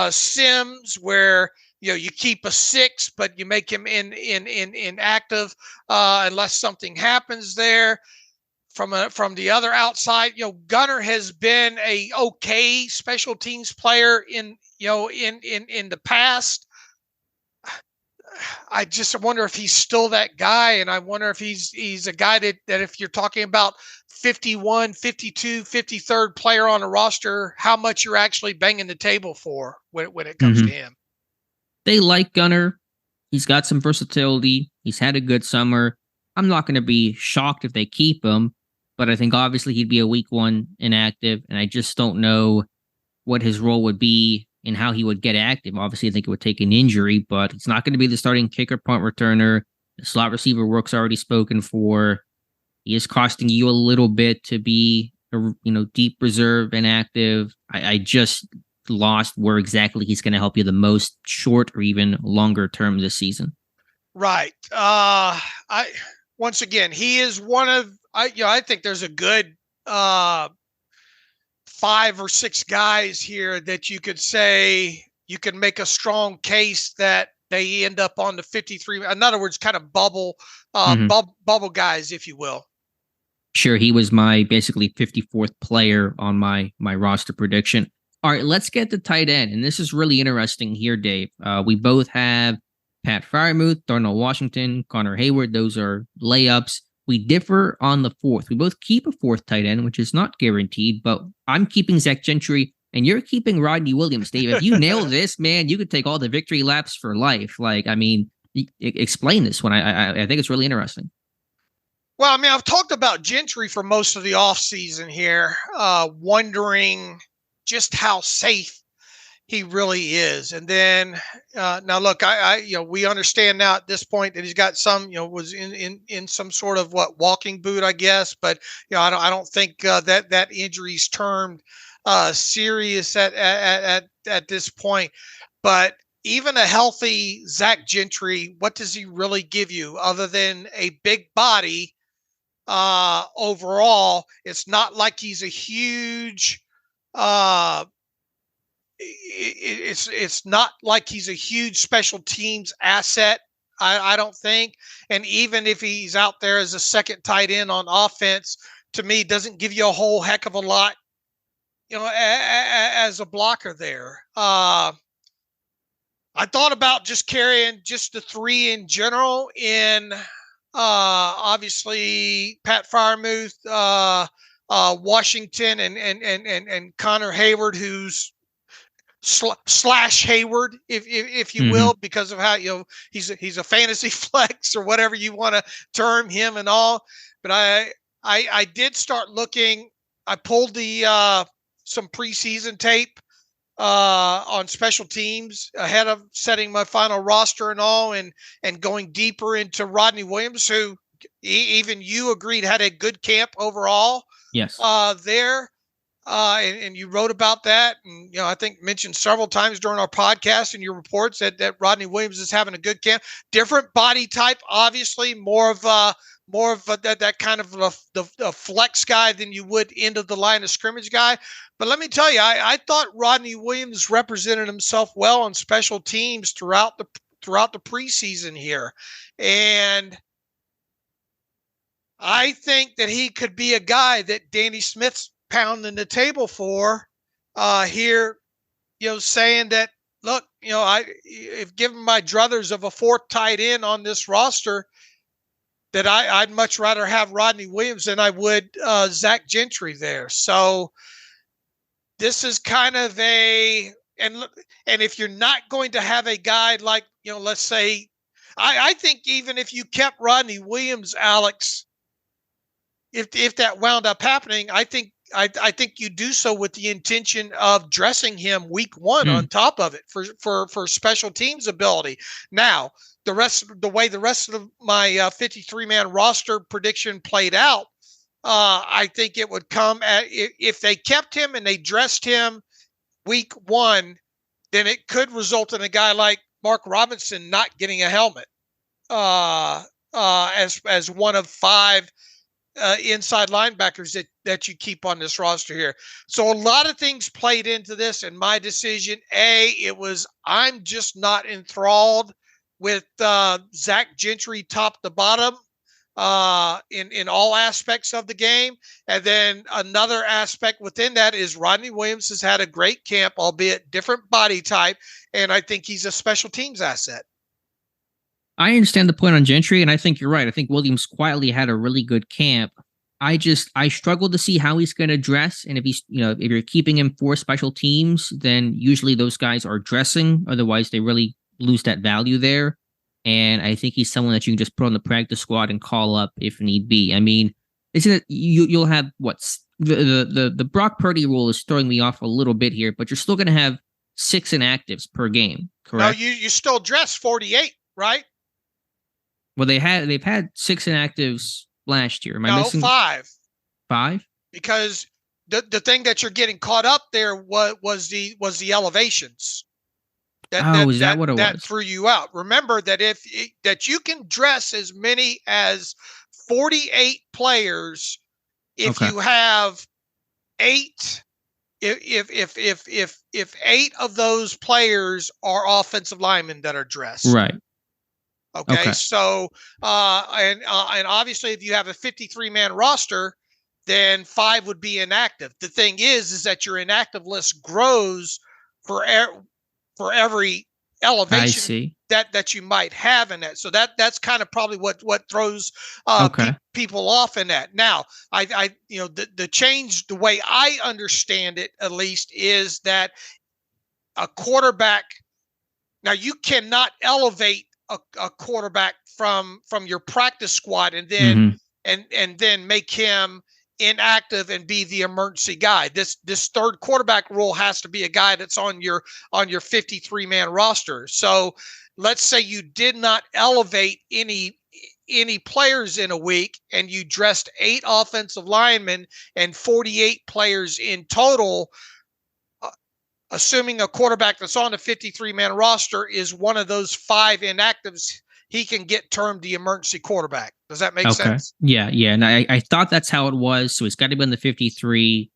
Sims, where you keep a 6, but you make him inactive unless something happens there. From the other outside, Gunner has been a okay special teams player in the past. I just wonder if he's still that guy, and I wonder if he's a guy that if you're talking about 51, 52, 53rd player on a roster, how much you're actually banging the table for when it comes to him. They like Gunner. He's got some versatility. He's had a good summer. I'm not going to be shocked if they keep him, but I think obviously he'd be a week 1 inactive, and I just don't know what his role would be and how he would get active. Obviously, I think it would take an injury, but he's not going to be the starting kicker punt returner. The slot receiver work's already spoken for. He is costing you a little bit to be, deep reserve inactive. I just lost where exactly he's going to help you the most, short or even longer term this season. Right. Once again, he is one of, I think there's a good 5 or 6 guys here that you could say you can make a strong case that they end up on the 53. In other words, kind of bubble guys, if you will. Sure, he was my basically 54th player on my roster prediction. All right, let's get to tight end, and this is really interesting here, Dave. We both have Pat Freiermuth, Darnell Washington, Connor Hayward. Those are layups. We differ on the 4th. We both keep a 4th tight end, which is not guaranteed, but I'm keeping Zach Gentry, and you're keeping Rodney Williams. Dave, if you nail this, man, you could take all the victory laps for life. Explain this one. I think it's really interesting. Well, I mean, I've talked about Gentry for most of the offseason here, wondering just how safe he really is. And then now look, we understand now at this point that he's got some, was in some sort of walking boot, I guess. But, I don't think that injury's termed serious at this point. But even a healthy Zach Gentry, what does he really give you other than a big body? Overall, it's not like he's a huge, it's not like he's a huge special teams asset. I don't think. And even if he's out there as a second tight end on offense, to me, doesn't give you a whole heck of a lot, as a blocker there. I thought about just carrying just the 3 in general in, obviously Pat Freiermuth, Washington, and Connor Hayward, who's slash Hayward, if you will, because of how he's a fantasy flex or whatever you want to term him and all. But I did start looking. I pulled the some preseason tape on special teams ahead of setting my final roster and all, and going deeper into Rodney Williams, who even you agreed had a good camp overall. Yes. There. And you wrote about that, and I think mentioned several times during our podcast and your reports that Rodney Williams is having a good camp. Different body type, obviously, more of that kind of the flex guy than you would into the line of scrimmage guy. But let me tell you, I thought Rodney Williams represented himself well on special teams throughout the preseason here, and I think that he could be a guy that Danny Smith's pounding the table for here, saying that, look, if given my druthers of a 4th tight end on this roster, that I'd much rather have Rodney Williams than I would Zach Gentry there. So this is kind of and if you're not going to have a guy like, 'Let's say, I think even if you kept Rodney Williams, Alex, I think you'd have to have a guy like, 'Let's say, Rodney Williams, Alex, 'Let's say, I think even if you kept Rodney Williams, Alex, I think you'd have to have a guy like, 'Let's say, I think even if you kept Rodney Williams, Alex, if that wound up happening, I think you do so with the intention of dressing him week one on top of it for special teams ability. Now, the rest of my 53-man roster prediction played out, I think it would come if they kept him and they dressed him week one, then it could result in a guy like Mark Robinson not getting a helmet as one of 5 inside linebackers that you keep on this roster here. So a lot of things played into this, and my decision, I'm just not enthralled with Zach Gentry top to bottom in all aspects of the game. And then another aspect within that is Rodney Williams has had a great camp, albeit different body type, and I think he's a special teams asset. I understand the point on Gentry, and I think you're right. I think Williams quietly had a really good camp. I struggle to see how he's going to dress, and if if you're keeping him for special teams, then usually those guys are dressing. Otherwise, they really lose that value there. And I think he's someone that you can just put on the practice squad and call up if need be. I mean, isn't it? You'll have the Brock Purdy rule is throwing me off a little bit here, but you're still going to have 6 inactives per game, correct? No, you still dress 48, right? Well, they've had 6 inactives last year. Am I missing 5? 5? Because the thing that you're getting caught up there was the elevations. Is that what it was? That threw you out. Remember that that you can dress as many as 48 players if you have 8. If 8 of those players are offensive linemen that are dressed, right? Okay. So and obviously, if you have a 53-man roster, then 5 would be inactive. The thing is that your inactive list grows for every elevation that you might have in that. So that's kind of probably what throws people off in that. Now, the change, the way I understand it, at least, is that a quarterback. Now, you cannot elevate a quarterback from your practice squad and then and then make him inactive and be the emergency guy. This third quarterback rule has to be a guy that's on your 53-man roster. So let's say you did not elevate any players in a week and you dressed 8 offensive linemen and 48 players in total. Assuming a quarterback that's on the 53-man roster is one of those 5 inactives, he can get termed the emergency quarterback. Does that make sense? Yeah. And I thought that's how it was. So he's got to be in the 53,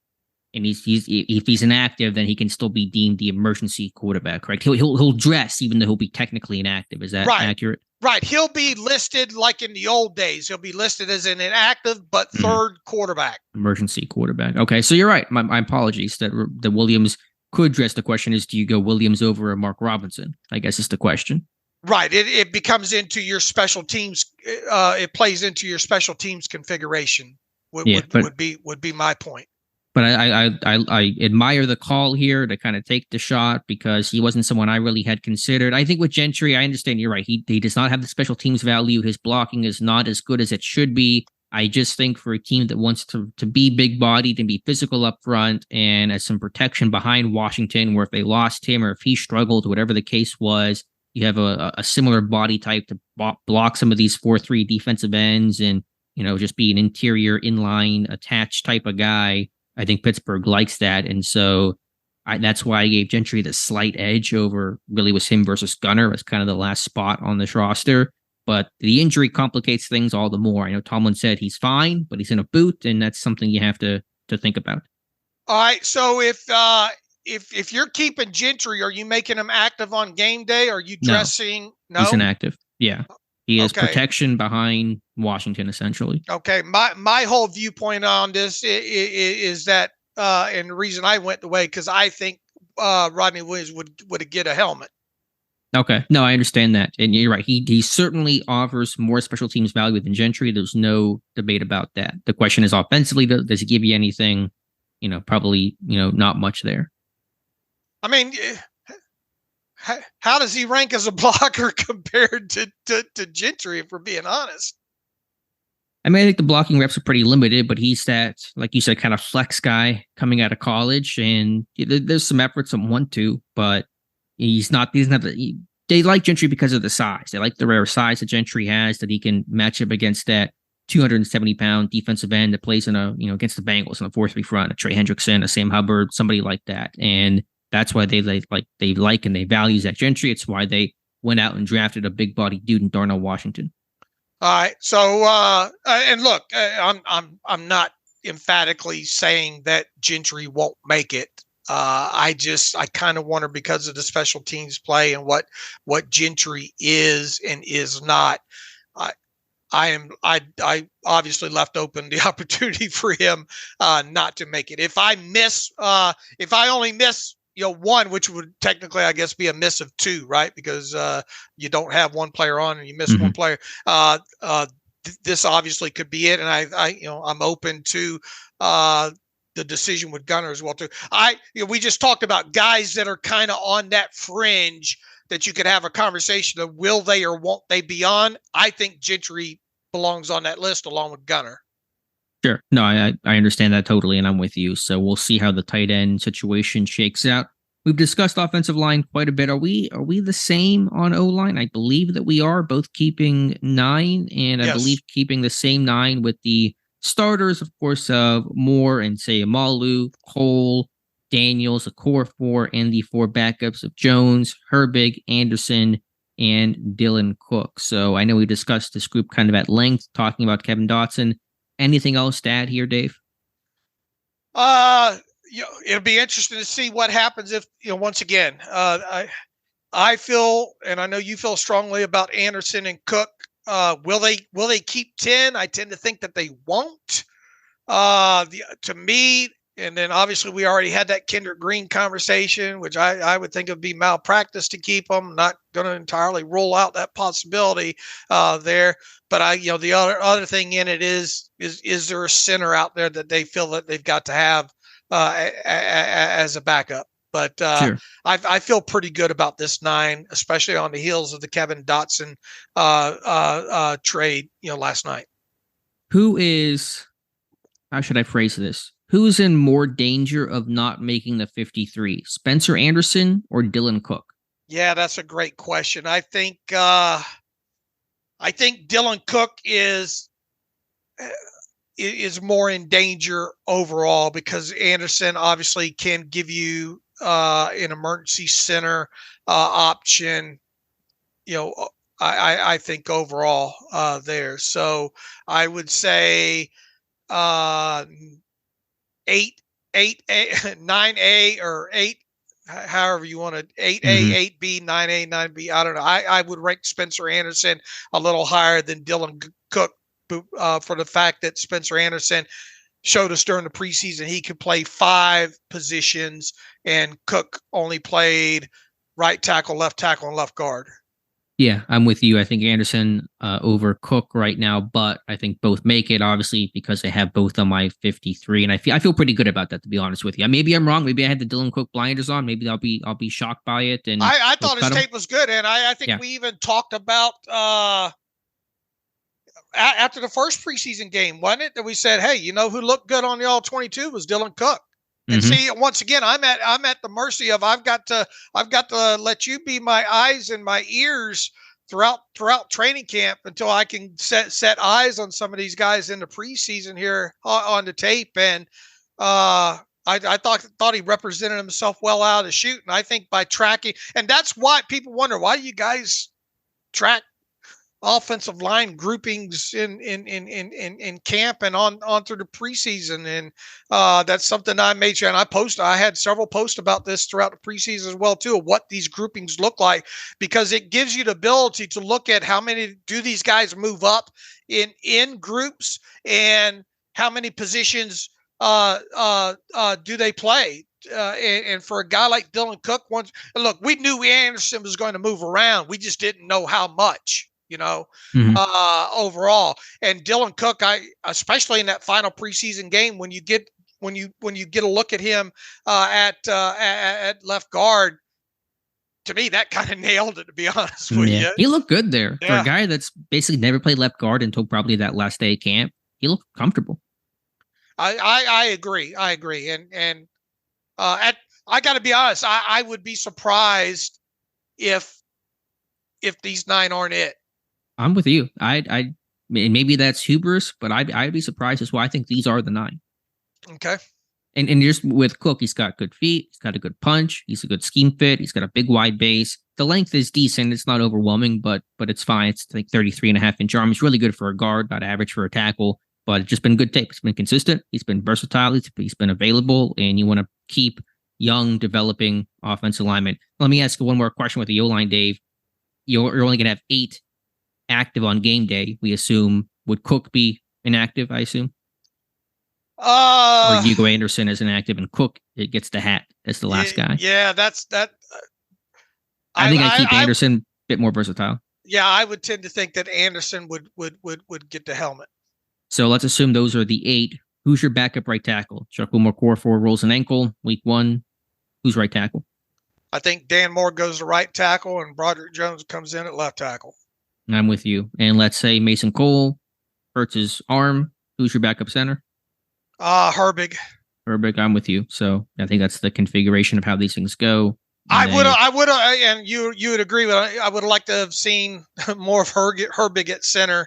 and if he's inactive, then he can still be deemed the emergency quarterback, correct? He'll dress even though he'll be technically inactive. Is that accurate? Right. He'll be listed like in the old days. He'll be listed as an inactive but third quarterback. Emergency quarterback. Okay, so you're right. My apologies that Williams could dress. The question is, do you go Williams over Mark Robinson? I guess is the question. Right. It becomes into your special teams. It plays into your special teams configuration. Would be my point. But I admire the call here to kind of take the shot because he wasn't someone I really had considered. I think with Gentry, I understand you're right. He does not have the special teams value. His blocking is not as good as it should be. I just think for a team that wants to be big-bodied and be physical up front and as some protection behind Washington, where if they lost him or if he struggled, whatever the case was, you have a similar body type to block some of these 4-3 defensive ends and, just be an interior inline attached type of guy. I think Pittsburgh likes that. And so that's why I gave Gentry the slight edge over really was him versus Gunner as kind of the last spot on this roster. But the injury complicates things all the more. I know Tomlin said he's fine, but he's in a boot, and that's something you have to think about. All right. So if you're keeping Gentry, are you making him active on game day? Are you dressing? No, he's inactive. Yeah, he has protection behind Washington essentially. Okay. My whole viewpoint on this is that, and the reason I went the way because I think Rodney Williams would get a helmet. Okay. No, I understand that. And you're right. He certainly offers more special teams value than Gentry. There's no debate about that. The question is offensively, does he give you anything? Probably, not much there. I mean, how does he rank as a blocker compared to Gentry, if we're being honest? I mean, I think the blocking reps are pretty limited, but he's that, like you said, kind of flex guy coming out of college, and there's some efforts on 1-2, but he's not. They like Gentry because of the size. They like the rare size that Gentry has, that he can match up against that 270-pound defensive end that plays against the Bengals in a 4-3 front, a Trey Hendrickson, a Sam Hubbard, somebody like that, and that's why they like and they value Zach Gentry. It's why they went out and drafted a big body dude in Darnell Washington. All right. So, and look, I'm not emphatically saying that Gentry won't make it. I kind of wonder, because of the special teams play and what Gentry is and is not. I obviously left open the opportunity for him not to make it. If I only miss one, which would technically, I guess, be a miss of two, right? Because you don't have one player on and you miss one player. This obviously could be it, and I'm open to the decision with Gunner as well too. We just talked about guys that are kind of on that fringe that you could have a conversation of will they or won't they be on. I think Gentry belongs on that list along with Gunner. Sure. No, I understand that totally, and I'm with you. So we'll see how the tight end situation shakes out. We've discussed offensive line quite a bit. Are we the same on O-line? I believe that we are, both keeping 9, and I believe keeping the same 9 with the starters, of course, of Moore and say Amalu, Cole, Daniels, a core 4, and the 4 backups of Jones, Herbig, Anderson, and Dylan Cook. So I know we discussed this group kind of at length, talking about Kevin Dotson. Anything else to add here, Dave? It'll be interesting to see what happens if, once again, I feel, and I know you feel strongly about Anderson and Cook. Will they keep 10? I tend to think that they won't. To me, and then obviously we already had that Kendrick Green conversation, which I would think it would be malpractice to keep them. Not going to entirely rule out that possibility there. But the other thing in it is there a center out there that they feel that they've got to have as a backup? But sure. I feel pretty good about this 9, especially on the heels of the Kevin Dotson trade, last night. How should I phrase this? Who's in more danger of not making the 53? Spencer Anderson or Dylan Cook? Yeah, that's a great question. I think Dylan Cook is more in danger overall, because Anderson obviously can give you an emergency center option. I think overall there. So I would say 8A, 9A, or 8, however you want to, 8A, 8B, 9A, 9B. I don't know. I would rank Spencer Anderson a little higher than Dylan Cook for the fact that Spencer Anderson showed us during the preseason he could play 5 positions, and Cook only played right tackle, left tackle, and left guard. Yeah, I'm with you. I think Anderson over Cook right now, but I think both make it, obviously, because they have both on my 53, and I feel pretty good about that, to be honest with you. Maybe I'm wrong. Maybe I had the Dylan Cook blinders on. Maybe I'll be shocked by it. And I thought his tape was good, and I think we even talked about after the first preseason game, wasn't it, that we said, hey, who looked good on the All-22 was Dylan Cook. And see, once again, I'm at the mercy of I've got to let you be my eyes and my ears throughout training camp until I can set eyes on some of these guys in the preseason here on the tape. And I thought he represented himself well out of the chute. And I think by tracking, and that's why people wonder, why do you guys track offensive line groupings in camp and on through the preseason? And that's something I made sure, and I had several posts about this throughout the preseason as well too, of what these groupings look like, because it gives you the ability to look at how many do these guys move up in groups, and how many positions do they play. And for a guy like Dylan Cook, look, we knew Anderson was going to move around. We just didn't know how much. Overall. And Dylan Cook, especially in that final preseason game, when you get a look at him at left guard, to me, that kind of nailed it, to be honest with you. He looked good there for a guy that's basically never played left guard until probably that last day of camp. he looked comfortable. I agree. I agree. And I got to be honest. I would be surprised if these 9 aren't it. I'm with you. I maybe that's hubris, but I'd be surprised as well. I think these are the 9. Okay. And just with Cook, he's got good feet. He's got a good punch. He's a good scheme fit. He's got a big wide base. The length is decent. It's not overwhelming, but it's fine. It's like 33.5-inch arm. It's really good for a guard, not average for a tackle, but it's just been good tape. It's been consistent. He's been versatile. He's been available, and you want to keep young, developing offensive linemen. Let me ask you one more question with the O-line, Dave. You're only going to have 8 active on game day, we assume. Would Cook be inactive, I assume? Or Hugo Anderson is inactive, and Cook it gets the hat as the last guy. Yeah, that's that. I think I keep Anderson a bit more versatile. Yeah, I would tend to think that Anderson would get the helmet. So let's assume those are the 8. Who's your backup right tackle? Chuckle McCorford rolls an ankle week 1. Who's right tackle? I think Dan Moore goes to right tackle, and Broderick Jones comes in at left tackle. I'm with you. And let's say Mason Cole hurts his arm. Who's your backup center? Herbig. Herbig, I'm with you. So I think that's the configuration of how these things go. I would, and you would agree with. I would have liked to have seen more of Herbig at center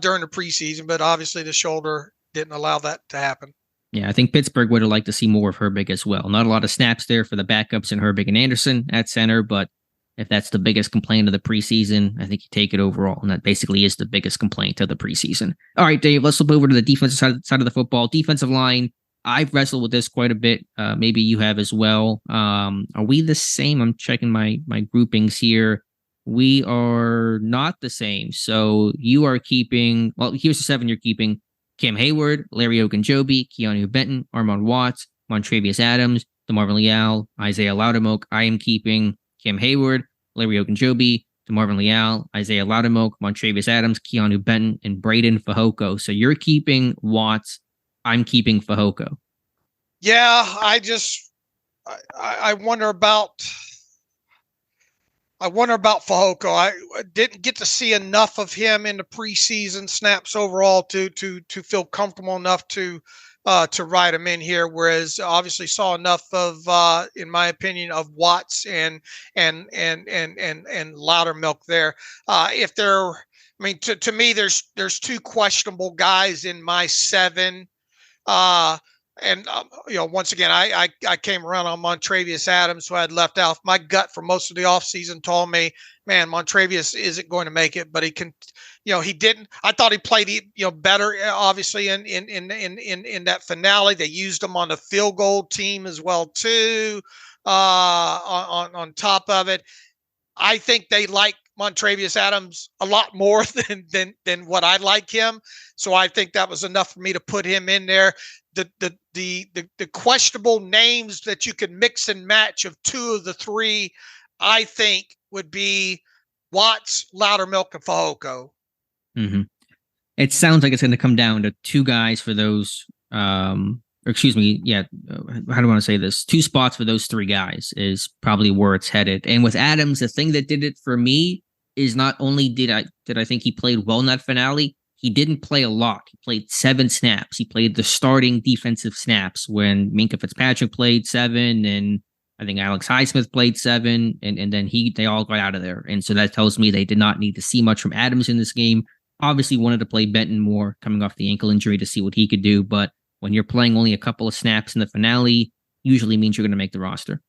during the preseason, but obviously the shoulder didn't allow that to happen. Yeah, I think Pittsburgh would have liked to see more of Herbig as well. Not a lot of snaps there for the backups in Herbig and Anderson at center, but if that's the biggest complaint of the preseason, I think you take it overall, and that basically is the biggest complaint of the preseason. All right, Dave, let's flip over to the defensive side of the football. Defensive line, I've wrestled with this quite a bit. Maybe you have as well. Are we the same? I'm checking my groupings here. We are not the same. So you are keeping, well, here's the 7 you're keeping. Cam Hayward, Larry Ogunjobi, Keanu Benton, Armand Watts, Montravius Adams, DeMarvin Leal, Isaiah Loudermilk. I am keeping Cam Hayward, Larry Ogunjobi, DeMarvin Leal, Isaiah Loudermilk, Montravius Adams, Keanu Benton, and Braden Fehoko. So you're keeping Watts. I'm keeping Fehoko. Yeah, I wonder about Fehoko. I didn't get to see enough of him in the preseason snaps overall to feel comfortable enough to write him in here. Whereas obviously saw enough of, in my opinion, of Watts and Loudermilk there. To me, there's 2 questionable guys in my 7. Once again, I came around on Montravius Adams, who I had left out. My gut for most of the offseason told me, man, Montravius isn't going to make it, but he can, he didn't. I thought he played, better, obviously in that finale. They used him on the field goal team as well too. On top of it, I think they like Montravius Adams a lot more than what I like him. So I think that was enough for me to put him in there. The questionable names that you could mix and match of 2 of the 3, I think would be Watts, Loudermilk, and Fehoko. Mm-hmm. It sounds like it's going to come down to 2 guys for those. How do I want to say this? 2 spots for those 3 guys is probably where it's headed. And with Adams, the thing that did it for me is not only did I think he played well in that finale, he didn't play a lot. He played 7 snaps. He played the starting defensive snaps when Minkah Fitzpatrick played 7, and I think Alex Highsmith played 7, and then they all got out of there. And so that tells me they did not need to see much from Adams in this game. Obviously wanted to play Benton more coming off the ankle injury to see what he could do, but when you're playing only a couple of snaps in the finale, usually means you're going to make the roster.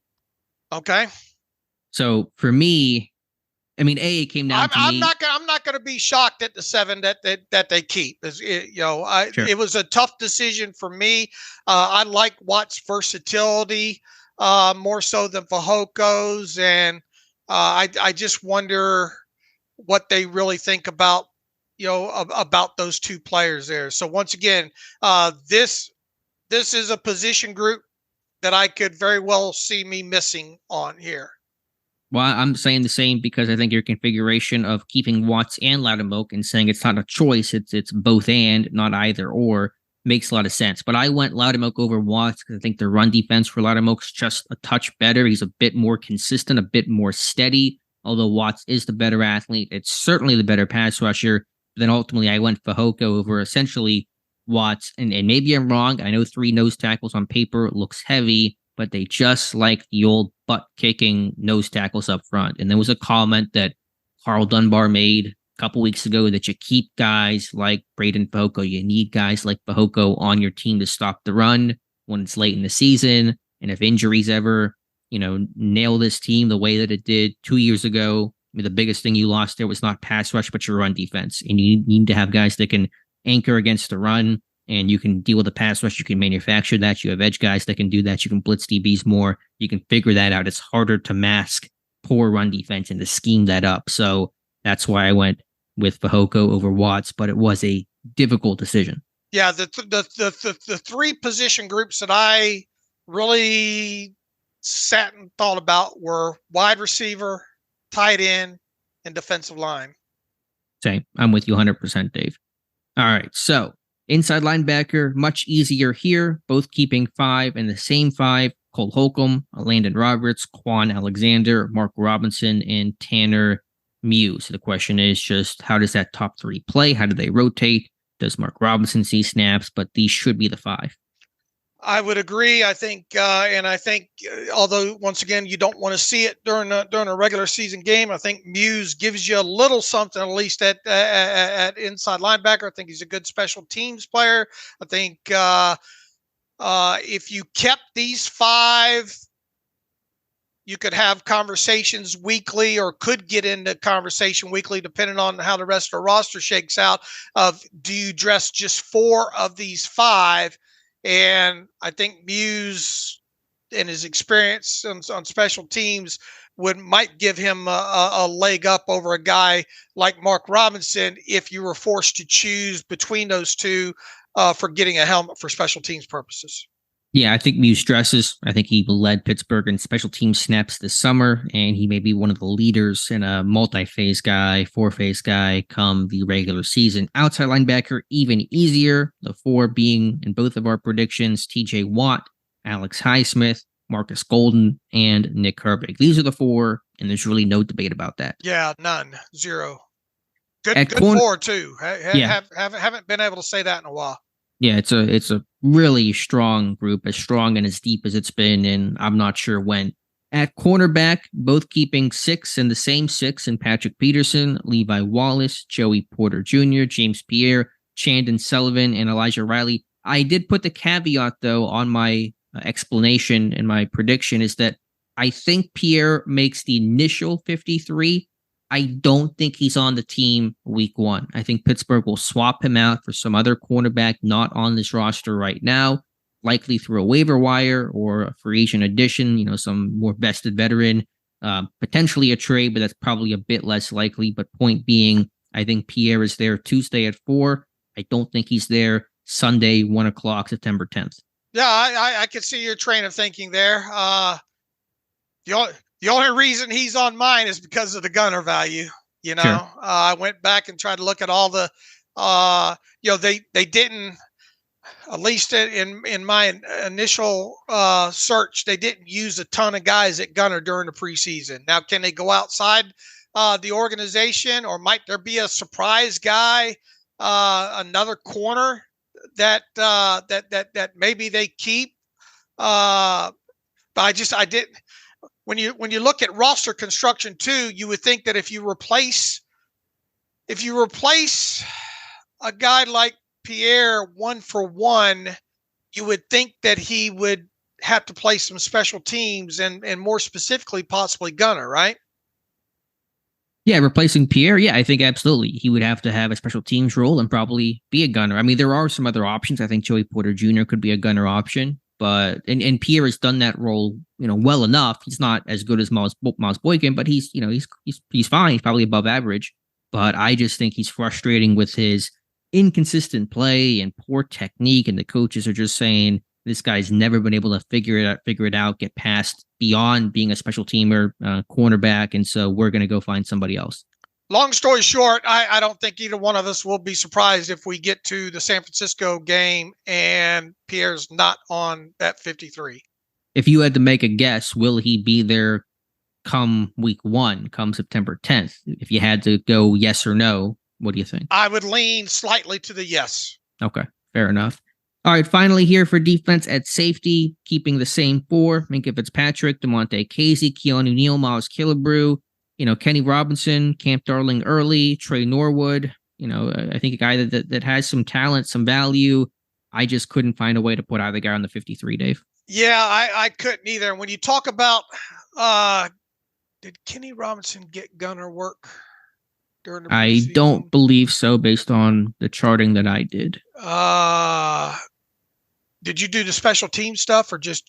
Okay. So for me, it came down to me. I'm not going to be shocked at the 7 that they keep. Sure. It was a tough decision for me. I like Watts' versatility more so than Fehoko's, and I just wonder what they really think about those 2 players there. So once again, this is a position group that I could very well see me missing on here. Well, I'm saying the same because I think your configuration of keeping Watts and Loudermilk and saying it's not a choice, it's both and, not either or, makes a lot of sense. But I went Loudermilk over Watts because I think the run defense for Loudermilk's just a touch better. He's a bit more consistent, a bit more steady. Although Watts is the better athlete, it's certainly the better pass rusher. Then ultimately, I went Fehoko over essentially Watts, and maybe I'm wrong. I know 3 nose tackles on paper looks heavy, but they just like the old butt kicking nose tackles up front. And there was a comment that Carl Dunbar made a couple weeks ago that you keep guys like Braden Fehoko. You need guys like Fehoko on your team to stop the run when it's late in the season. And if injuries ever, nail this team the way that it did 2 years ago, the biggest thing you lost there was not pass rush, but your run defense. And you need to have guys that can anchor against the run, and you can deal with the pass rush. You can manufacture that. You have edge guys that can do that. You can blitz DBs more. You can figure that out. It's harder to mask poor run defense and to scheme that up. So that's why I went with Fehoko over Watts, but it was a difficult decision. Yeah, the 3 position groups that I really sat and thought about were wide receiver, tight end, and defensive line. Same. I'm with you 100%, Dave. All right, so inside linebacker, much easier here, both keeping 5 and the same 5. Cole Holcomb, Landon Roberts, Quan Alexander, Mark Robinson, and Tanner Muse. So the question is just how does that top 3 play? How do they rotate? Does Mark Robinson see snaps? But these should be the 5. I would agree. I think, although once again you don't want to see it during a regular season game, I think Muse gives you a little something at least at inside linebacker. I think he's a good special teams player. I think if you kept these 5, you could have conversations weekly, or could get into conversation weekly, depending on how the rest of the roster shakes out. Of do you dress just 4 of these 5? And I think Muse and his experience on special teams might give him a leg up over a guy like Mark Robinson if you were forced to choose between those 2 for getting a helmet for special teams purposes. Yeah, I think Muse dresses. I think he led Pittsburgh in special team snaps this summer, and he may be one of the leaders in a multi-phase guy, 4-phase guy come the regular season. Outside linebacker, even easier. The 4 being, in both of our predictions, TJ Watt, Alex Highsmith, Marcus Golden, and Nick Herbig. These are the 4, and there's really no debate about that. Yeah, none. 0. Good 4, too. Haven't been able to say that in a while. Yeah, it's a really strong group, as strong and as deep as it's been, and I'm not sure when. At cornerback, both keeping 6 and the same 6 in Patrick Peterson, Levi Wallace, Joey Porter Jr., James Pierre, Chandon Sullivan, and Elijah Riley. I did put the caveat, though, on my explanation and my prediction is that I think Pierre makes the initial 53. I don't think he's on the team week 1. I think Pittsburgh will swap him out for some other cornerback not on this roster right now, likely through a waiver wire or a free agent addition, some more vested veteran, potentially a trade, but that's probably a bit less likely. But point being, I think Pierre is there Tuesday at 4. I don't think he's there Sunday, 1 o'clock, September 10th. Yeah, I can see your train of thinking there. The only reason he's on mine is because of the gunner value. Sure. I went back and tried to look at all the, they didn't, at least in my initial search, they didn't use a ton of guys at gunner during the preseason. Now, can they go outside the organization, or might there be a surprise guy, another corner that maybe they keep? But I didn't. When you look at roster construction too, you would think that if you replace a guy like Pierre 1 for 1, you would think that he would have to play some special teams and more specifically possibly gunner, right? Yeah, replacing Pierre. Yeah, I think absolutely. He would have to have a special teams role and probably be a gunner. I mean, there are some other options. I think Joey Porter Jr. could be a gunner option. But and Pierre has done that role, well enough. He's not as good as Miles Boykin, but he's fine. He's probably above average. But I just think he's frustrating with his inconsistent play and poor technique. And the coaches are just saying this guy's never been able to figure it out, get past beyond being a special teamer, cornerback. And so we're going to go find somebody else. Long story short, I don't think either one of us will be surprised if we get to the San Francisco game and Pierre's not on that 53. If you had to make a guess, will he be there come week 1, come September 10th? If you had to go yes or no, what do you think? I would lean slightly to the yes. Okay, Fair enough. All right, finally here for defense at safety, keeping the same four: Minkah Fitzpatrick, DeMonte Casey, Keanu Neal, Miles Killebrew, Kenny Robinson, Camp Darling early, Trey Norwood. I think a guy that has some talent, some value. I just couldn't find a way to put either guy on the 53, Dave. Yeah, I couldn't either. When you talk about, did Kenny Robinson get gunner work during the preseason? I don't believe so, based on the charting that I did. Did you do the special team stuff or just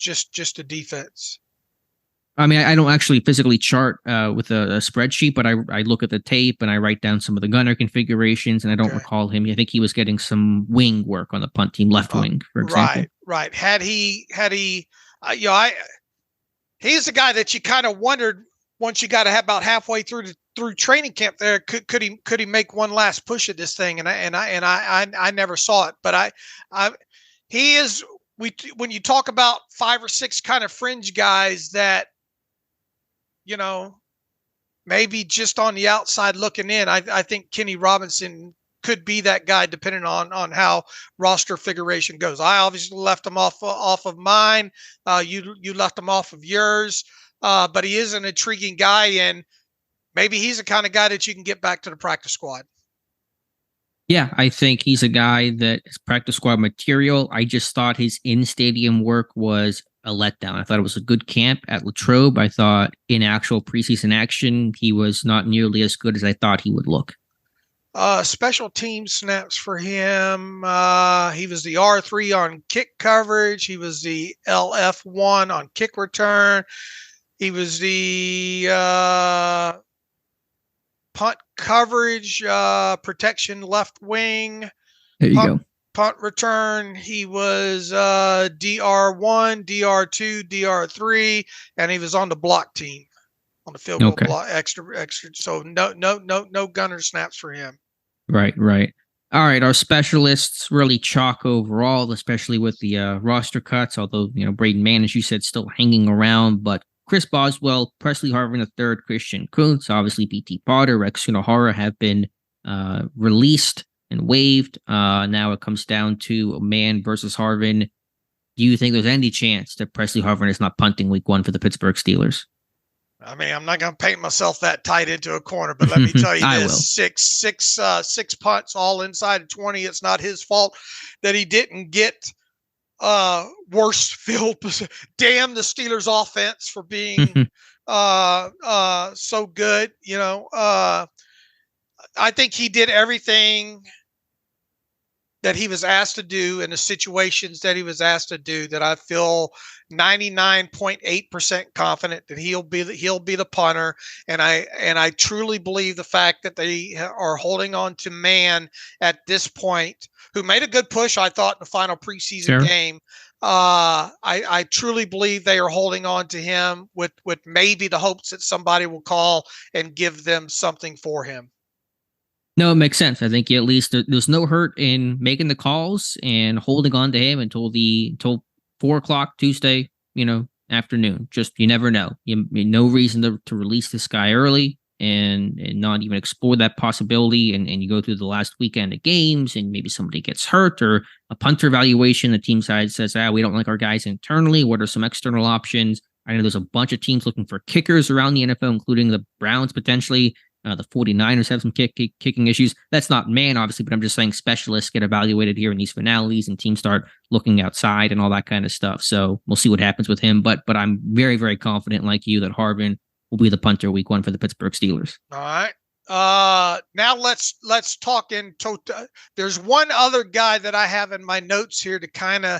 the defense? I mean, I don't actually physically chart with a spreadsheet, but I look at the tape and I write down some of the gunner configurations, and I don't recall him. I think he was getting some wing work on the punt team, left wing, for example. Right. Had he, he's the guy that you kind of wondered once you got to about halfway through training camp there, could he make one last push at this thing? And I never saw it, but he is, when you talk about 5 or 6 kind of fringe guys that, maybe just on the outside looking in, I think Kenny Robinson could be that guy depending on how roster figuration goes. I obviously left him off of mine. You left him off of yours, but he is an intriguing guy, and maybe he's the kind of guy that you can get back to the practice squad. Yeah, I think he's a guy that is practice squad material. I just thought his in-stadium work was a letdown. I thought it was a good camp at Latrobe. I thought in actual preseason action, he was not nearly as good as I thought he would look. Special team snaps for him. He was the R3 on kick coverage. He was the LF1 on kick return. He was the punt coverage, protection left wing. There you go. Punt return. He was DR1, DR2, DR3, and he was on the block team, on the field goal block, extra. So no gunner snaps for him. Right. All right, our specialists really chalk overall, especially with the roster cuts. Although Braden Mann, as you said, still hanging around, but Chris Boswell, Presley Harvin III, Christian Kuntz, obviously BT Potter, Rex Sunohara have been released and waived. Now it comes down to Mann versus Harvin. Do you think there's any chance that Presley Harvin is not punting week 1 for the Pittsburgh Steelers? I mean, I'm not going to paint myself that tight into a corner, but let me tell you this: six punts all inside of 20. It's not his fault that he didn't get worse field position. Damn the Steelers offense for being so good. I think he did everything that he was asked to do in the situations that he was asked to do, that I feel 99.8% confident that he'll be the punter. And I truly believe the fact that they are holding on to Mann at this point, who made a good push, I thought, in the final preseason game. I truly believe they are holding on to him with maybe the hopes that somebody will call and give them something for him. No, it makes sense. I think at least there's no hurt in making the calls and holding on to him until 4:00 Tuesday, afternoon. Just, you never know. No reason to release this guy early and not even explore that possibility. And you go through the last weekend of games and maybe somebody gets hurt, or a punter evaluation. The team side says, we don't like our guys internally. What are some external options? I know there's a bunch of teams looking for kickers around the NFL, including the Browns potentially. The 49ers have some kicking issues. That's not Mann, obviously, but I'm just saying specialists get evaluated here in these finales and teams start looking outside and all that kind of stuff. So we'll see what happens with him. But I'm very, very confident, like you, that Harvin will be the punter week 1 for the Pittsburgh Steelers. All right. Now let's talk in total. There's one other guy that I have in my notes here to kind of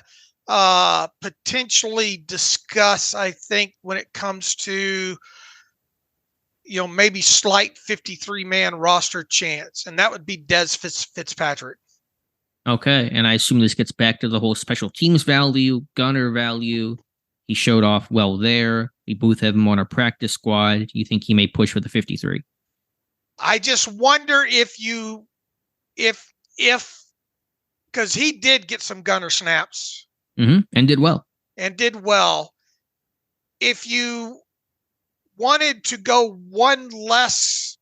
potentially discuss, I think, when it comes to maybe slight 53-man roster chance, and that would be Dez Fitzpatrick. Okay, and I assume this gets back to the whole special teams value, gunner value. He showed off well there. We both have him on our practice squad. Do you think he may push for the 53? I just wonder if because he did get some gunner snaps. And did well. If you wanted to go one less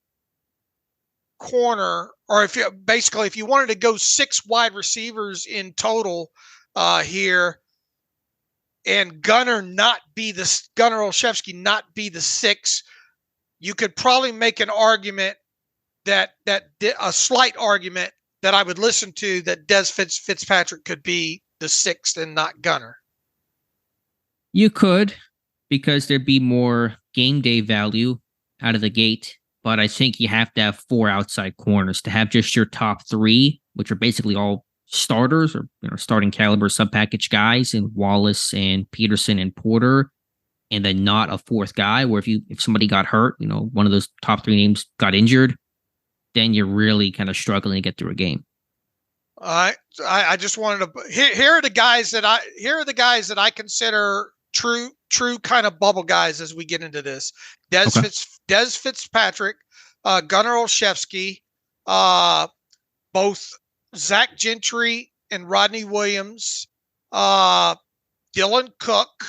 corner, or if you wanted to go 6 wide receivers in total here, and Gunnar Olszewski not be the 6, you could probably make an argument a slight argument that I would listen to, that Des Fitzpatrick could be the 6th and not Gunnar. You could, because there'd be more game day value out of the gate. But I think you have to have 4 outside corners to have just your top 3, which are basically all starters or starting caliber sub-package guys, in Wallace and Peterson and Porter, and then not a 4th guy. Where if somebody got hurt, one of those top 3 names got injured, then you're really kind of struggling to get through a game. I just wanted to. Here are the guys that I consider true kind of bubble guys as we get into this. Des Fitzpatrick, Gunnar Olszewski, both Zach Gentry and Rodney Williams, Dylan Cook,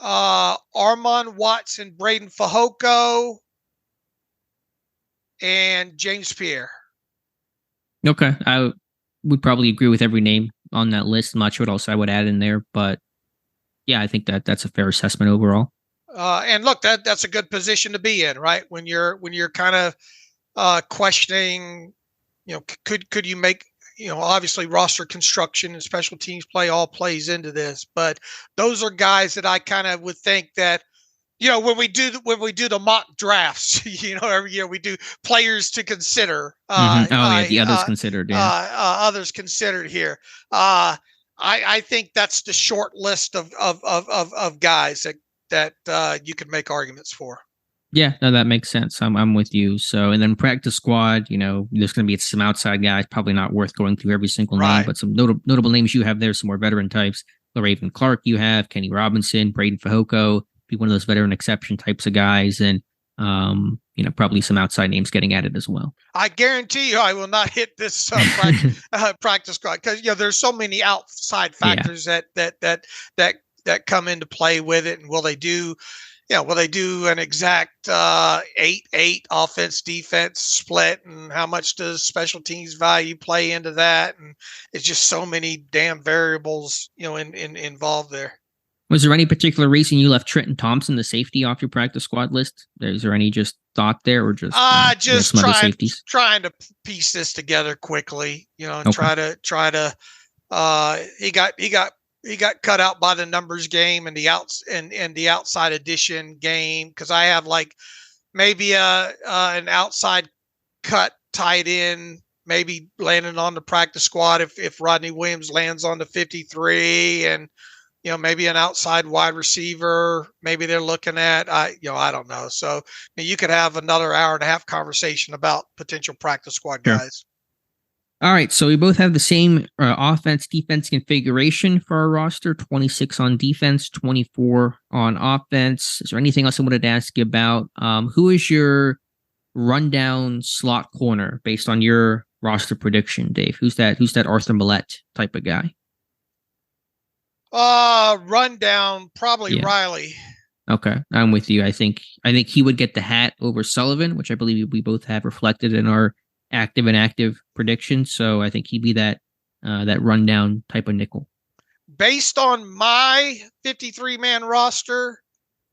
Armon Watts and Braden Fehoko, and James Pierre. Okay, I would probably agree with every name on that list. I'm not sure what else I would add in there, but yeah, I think that's a fair assessment overall. And look, that's a good position to be in, right? When you're kind of questioning, could you make, obviously roster construction and special teams play all plays into this, but those are guys that I kind of would think that, when we do the mock drafts, every year we do players to consider. The others considered. Yeah. Others considered here. I think that's the short list of guys that you could make arguments for. Yeah, no, that makes sense. I'm with you. So, and then practice squad, there's going to be some outside guys, probably not worth going through every single name, but some notable names you have there, some more veteran types. LaRaven Clark, you have Kenny Robinson, Braden Fehoko, be one of those veteran exception types of guys, and probably some outside names getting added as well. I guarantee you, I will not hit this practice squad because there's so many outside factors that come into play with it. And will they do an exact 8-8 offense defense split, and how much does special teams value play into that? And it's just so many damn variables involved there. Was there any particular reason you left Trenton Thompson, the safety, off your practice squad list? Is there any just thought there, or just trying to piece this together quickly, and try to he got cut out by the numbers game and the outside edition game, because I have like maybe an outside cut tight end maybe landing on the practice squad if Rodney Williams lands on the 53, and maybe an outside wide receiver, maybe they're looking at, I don't know. So you could have another hour and a half conversation about potential practice squad guys. All right. So we both have the same offense defense configuration for our roster: 26 on defense, 24 on offense. Is there anything else I wanted to ask you about? Who is your rundown slot corner based on your roster prediction, Dave? Who's that Arthur Millette type of guy? Rundown, probably Yeah. Riley. Okay, I'm with you. I think he would get the hat over Sullivan, which I believe we both have reflected in our active predictions. So I think he'd be that rundown type of nickel. Based on my 53-man roster,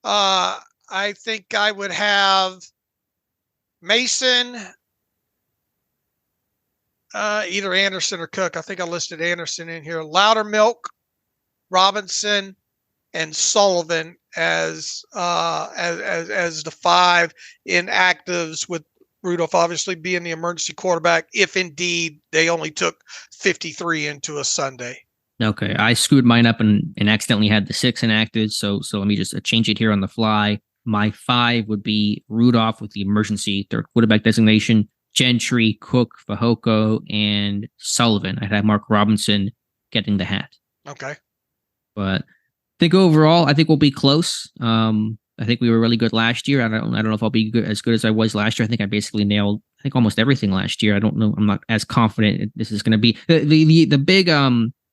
I think I would have Mason, either Anderson or Cook. I think I listed Anderson in here. Loudermilk, Robinson, and Sullivan as the 5 inactives, with Rudolph obviously being the emergency quarterback if indeed they only took 53 into a Sunday. Okay, I screwed mine up and accidentally had the 6 inactives. So let me just change it here on the fly. My 5 would be Rudolph with the emergency third quarterback designation, Gentry, Cook, Fehoko, and Sullivan. I'd have Mark Robinson getting the hat. Okay. But I think overall, I think we'll be close. I think we were really good last year. I don't know if I'll be as good as I was last year. I think I basically nailed, almost everything last year. I don't know. I'm not as confident this is going to be the big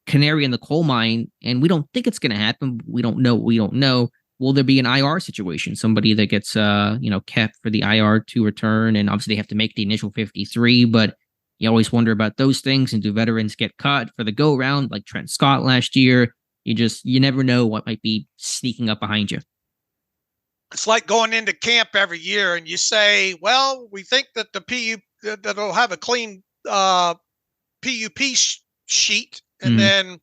canary in the coal mine, and we don't think it's going to happen. We don't know. will there be an IR situation? Somebody that gets, kept for the IR to return, and obviously they have to make the initial 53, but you always wonder about those things. And do veterans get cut for the go round like Trent Scott last year? You never know what might be sneaking up behind you. It's like going into camp every year and you say, well, we think that that'll have a clean PUP sheet. And then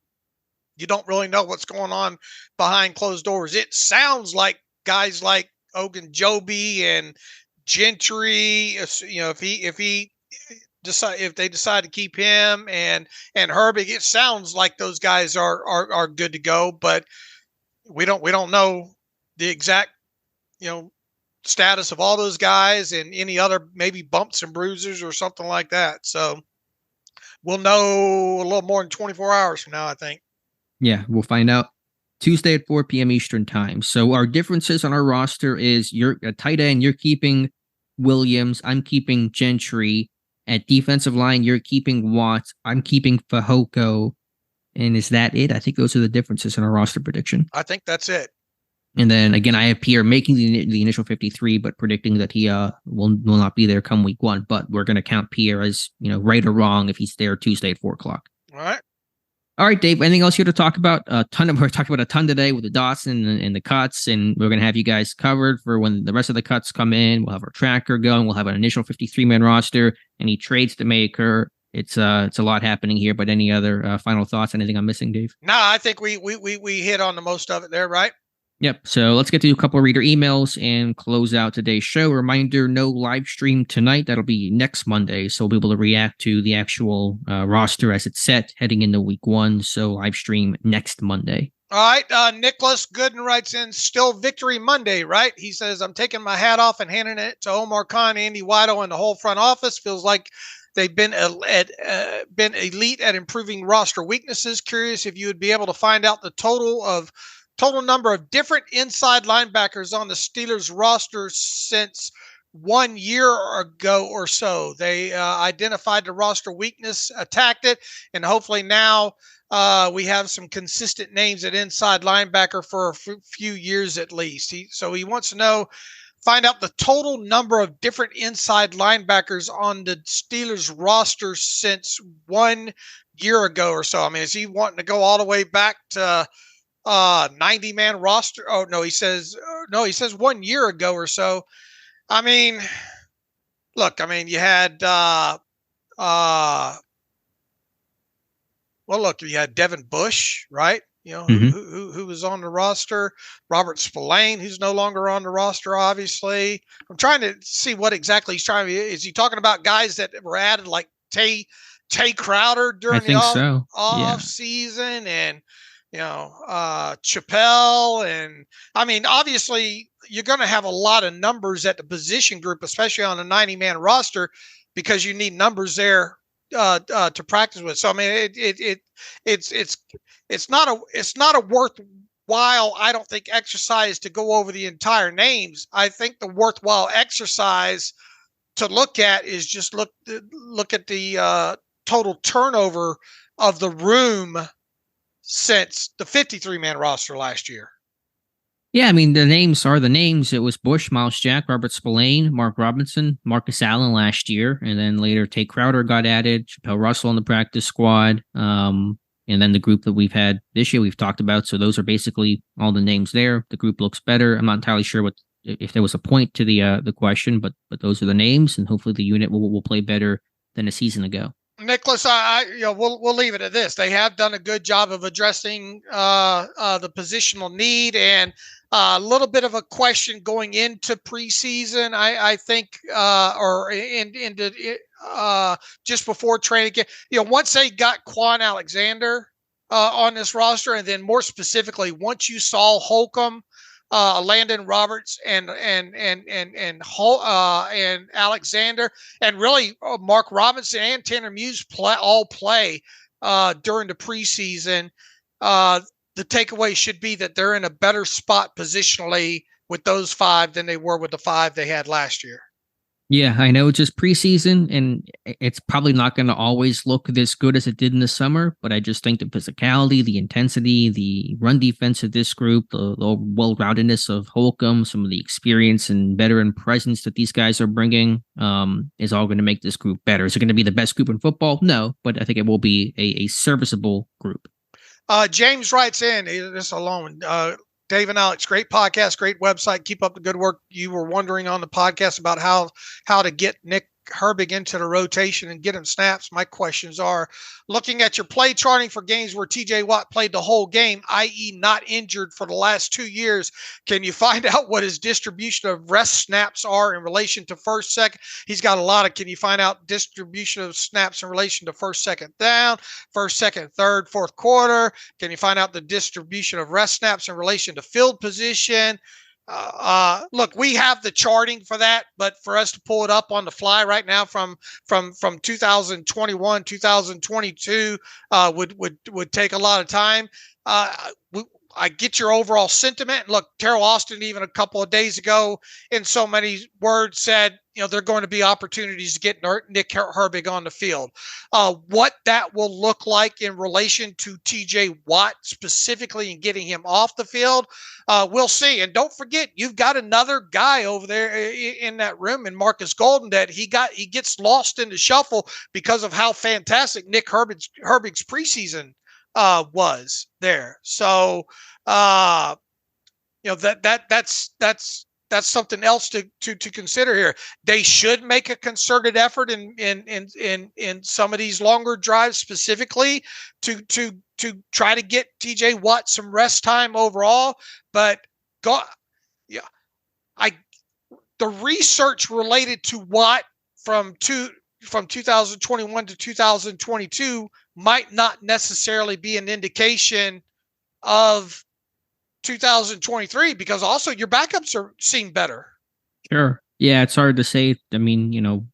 you don't really know what's going on behind closed doors. It sounds like guys like Ogunjobi and Gentry, if they decide to keep him and Herbig, it sounds like those guys are good to go, but we don't know the exact, status of all those guys and any other maybe bumps and bruises or something like that. So we'll know a little more than 24 hours from now, I think. Yeah, we'll find out Tuesday at 4 p.m. Eastern time. So our differences on our roster is you're a tight end, you're keeping Williams, I'm keeping Gentry. At defensive line, you're keeping Watts, I'm keeping Fehoko. And is that it? I think those are the differences in our roster prediction. I think that's it. And then again, I have Pierre making the initial 53, but predicting that he will not be there come week 1. But we're going to count Pierre as right or wrong if he's there Tuesday at 4 o'clock. All right, Dave. Anything else here to talk about? We're talking about a ton today with the Dotson and the cuts, and we're going to have you guys covered for when the rest of the cuts come in. We'll have our tracker going. We'll have an initial 53-man roster. Any trades to make occur. It's a lot happening here. But any other final thoughts? Anything I'm missing, Dave? No, I think we hit on the most of it there, right? Yep. So let's get to a couple of reader emails and close out today's show. Reminder, no live stream tonight. That'll be next Monday. So we'll be able to react to the actual roster as it's set heading into week 1. So live stream next Monday. All right. Nicholas Gooden writes in, still Victory Monday, right? He says, I'm taking my hat off and handing it to Omar Khan, Andy Weidel, and the whole front office. Feels like they've been elite at improving roster weaknesses. Curious if you would be able to find out the total number of different inside linebackers on the Steelers roster since 1 year ago or so. They identified the roster weakness, attacked it, and hopefully now we have some consistent names at inside linebacker for a few years at least. He wants to find out the total number of different inside linebackers on the Steelers roster since 1 year ago or so. I mean, is he wanting to go all the way back to 90-man roster? Oh no, he says 1 year ago or so. I mean, look, you had you had Devin Bush, right? Who was on the roster. Robert Spillane, who's no longer on the roster, obviously. I'm trying to see what exactly he's trying to. Is he talking about guys that were added like Tay Crowder during the off season, and Chappelle, and obviously you're going to have a lot of numbers at the position group, especially on a 90-man roster, because you need numbers there to practice with. So it's not a worthwhile, I don't think, exercise to go over the entire names. I think the worthwhile exercise to look at is just look at the total turnover of the room since the 53-man roster last year. Yeah, the names are the names. It was Bush, Miles Jack, Robert Spillane, Mark Robinson, Marcus Allen last year, and then later Tay Crowder got added, Chappelle Russell on the practice squad, and then the group that we've had this year we've talked about. So those are basically all the names there. The group looks better. I'm not entirely sure if there was a point to the question, but those are the names, and hopefully the unit will play better than a season ago. Nicholas, we'll leave it at this. They have done a good job of addressing the positional need, and a little bit of a question going into preseason, I think, or into just before training camp. Once they got Quan Alexander on this roster, and then more specifically, once you saw Holcomb, Landon Roberts, and Alexander, and really Mark Robinson and Tanner Muse all play during the preseason. The takeaway should be that they're in a better spot positionally with those 5 than they were with the 5 they had last year. Yeah, I know it's just preseason, and it's probably not going to always look this good as it did in the summer. But I just think the physicality, the intensity, the run defense of this group, the well-roundedness of Holcomb, some of the experience and veteran presence that these guys are bringing, is all going to make this group better. Is it going to be the best group in football? No, but I think it will be a serviceable group. James writes in this alone. Dave and Alex, great podcast, great website. Keep up the good work. You were wondering on the podcast about how to get Nick Herbig into the rotation and get him snaps. My questions are, looking at your play charting for games where TJ Watt played the whole game, i.e. not injured for the last 2 years, can you find out what his distribution of rest snaps are in relation to first, second? He's got a lot of, can you find out distribution of snaps in relation to first, second down, first, second, third, fourth quarter? Can you find out the distribution of rest snaps in relation to field position? Look, we have the charting for that, but for us to pull it up on the fly right now from 2021, 2022 would take a lot of time. I get your overall sentiment. Look, Terrell Austin, even a couple of days ago, in so many words, said, there are going to be opportunities to get Nick Herbig on the field. What that will look like in relation to TJ Watt specifically and getting him off the field, we'll see. And don't forget, you've got another guy over there in that room, in Marcus Golden, that he gets lost in the shuffle because of how fantastic Nick Herbig's preseason was there. So, that's something else to consider here. They should make a concerted effort in some of these longer drives specifically to try to get TJ Watt some rest time overall. But the research related to Watt from 2021 to 2022 might not necessarily be an indication of 2023, because also your backups seem better. Sure. Yeah, it's hard to say. I mean,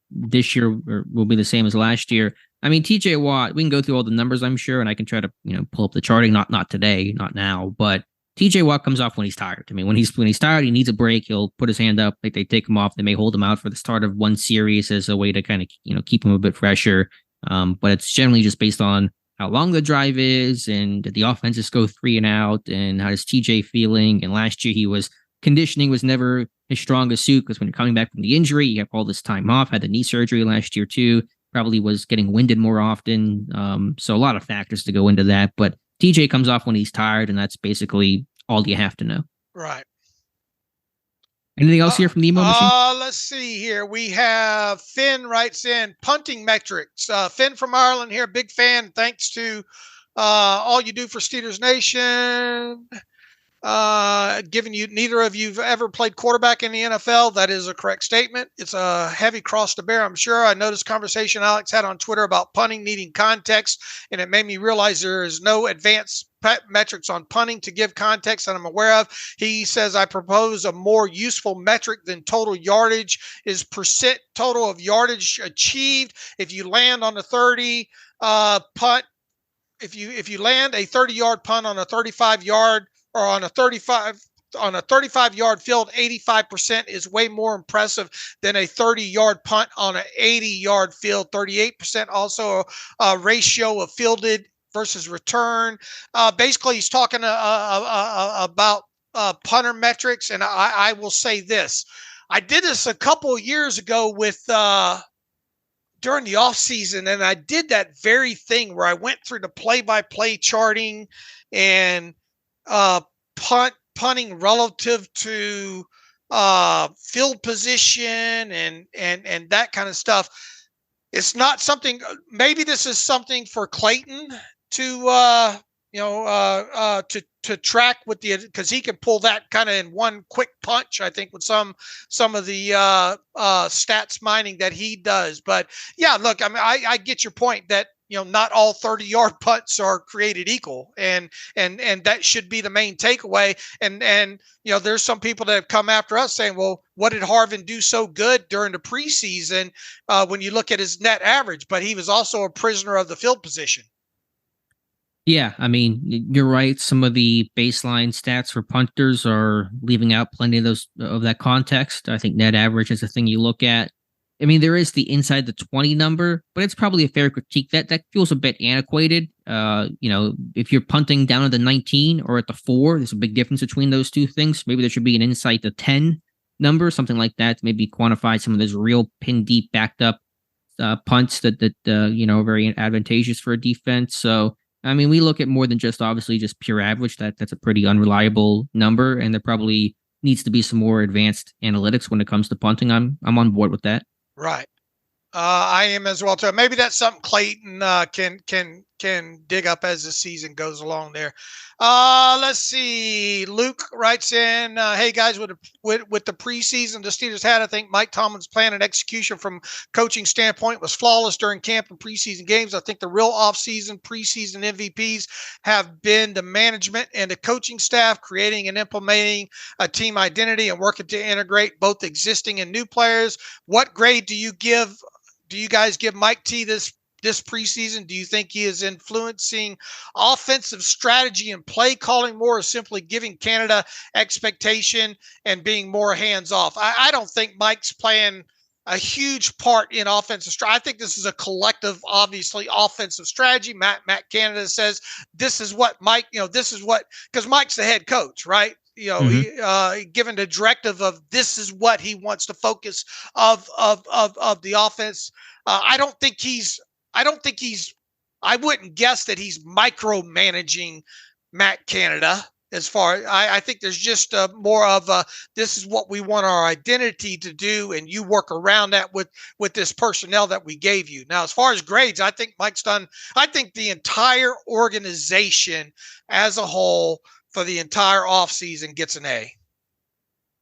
this year will be the same as last year. I mean, TJ Watt, we can go through all the numbers, I'm sure, and I can try to, pull up the charting, not today, not now, but TJ Watt comes off when he's tired. I mean, when he's tired, he needs a break. He'll put his hand up. Like, they take him off. They may hold him out for the start of one series as a way to kind of, keep him a bit fresher. But it's generally just based on how long the drive is, and did the offenses go 3 and out, and how does TJ feeling? And last year conditioning was never his strongest suit, because when you're coming back from the injury, you have all this time off, had the knee surgery last year too, probably was getting winded more often. So a lot of factors to go into that, but TJ comes off when he's tired, and that's basically all you have to know. Right. Anything else here from the emo machine? Let's see here. We have Finn writes in punting metrics. Finn from Ireland here, big fan. Thanks to all you do for Steelers Nation. Given you, neither of you've ever played quarterback in the NFL, that is a correct statement. It's a heavy cross to bear, I'm sure. I noticed conversation Alex had on Twitter about punting needing context, and it made me realize there is no advanced metrics on punting to give context that I'm aware of. He says, I propose a more useful metric than total yardage is percent total of yardage achieved. If you land on a 30 punt, if you land a 30-yard punt on a 35-yard or on a 35-yard field, 85% is way more impressive than a 30-yard punt on an 80-yard field. 38% also a ratio of fielded versus return. Basically, he's talking about punter metrics, and I will say this. I did this a couple of years ago with during the offseason, and I did that very thing where I went through the play-by-play charting and punting relative to field position and that kind of stuff. It's not something, maybe this is something for Clayton to track with because he can pull that kind of in one quick punch, I think, with some of the stats mining that he does. But yeah, look, I mean, I get your point that not all 30-yard punts are created equal, and that should be the main takeaway. And there's some people that have come after us saying, well, what did Harvin do so good during the preseason when you look at his net average? But he was also a prisoner of the field position. Yeah, I mean, you're right. Some of the baseline stats for punters are leaving out plenty of that context. I think net average is the thing you look at. I mean, there is the inside the 20 number, but it's probably a fair critique. That feels a bit antiquated. If you're punting down at the 19 or at the 4, there's a big difference between those two things. Maybe there should be an inside the 10 number, something like that, to maybe quantify some of those real pin deep backed up punts that are very advantageous for a defense. So, I mean, we look at more than just obviously just pure average. That's a pretty unreliable number, and there probably needs to be some more advanced analytics when it comes to punting. I'm on board with that. Right. I am as well too. Maybe that's something Clayton can dig up as the season goes along there. Let's see. Luke writes in, "Hey guys, with the preseason the Steelers had, I think Mike Tomlin's plan and execution from coaching standpoint was flawless during camp and preseason games. I think the real offseason preseason MVPs have been the management and the coaching staff creating and implementing a team identity and working to integrate both existing and new players. What grade do you guys give Mike T this preseason? Do you think he is influencing offensive strategy and play calling more, or simply giving Canada expectation and being more hands off?" I don't think Mike's playing a huge part in offensive strategy. I think this is a collective, obviously, offensive strategy. Matt Canada says this is what Mike, because Mike's the head coach, right? He given the directive of this is what he wants to focus of the offense. I wouldn't guess that he's micromanaging Matt Canada. As far, I think there's just more of this is what we want our identity to do, and you work around that with this personnel that we gave you. Now, as far as grades, I think Mike's done. I think the entire organization as a whole for the entire offseason gets an A.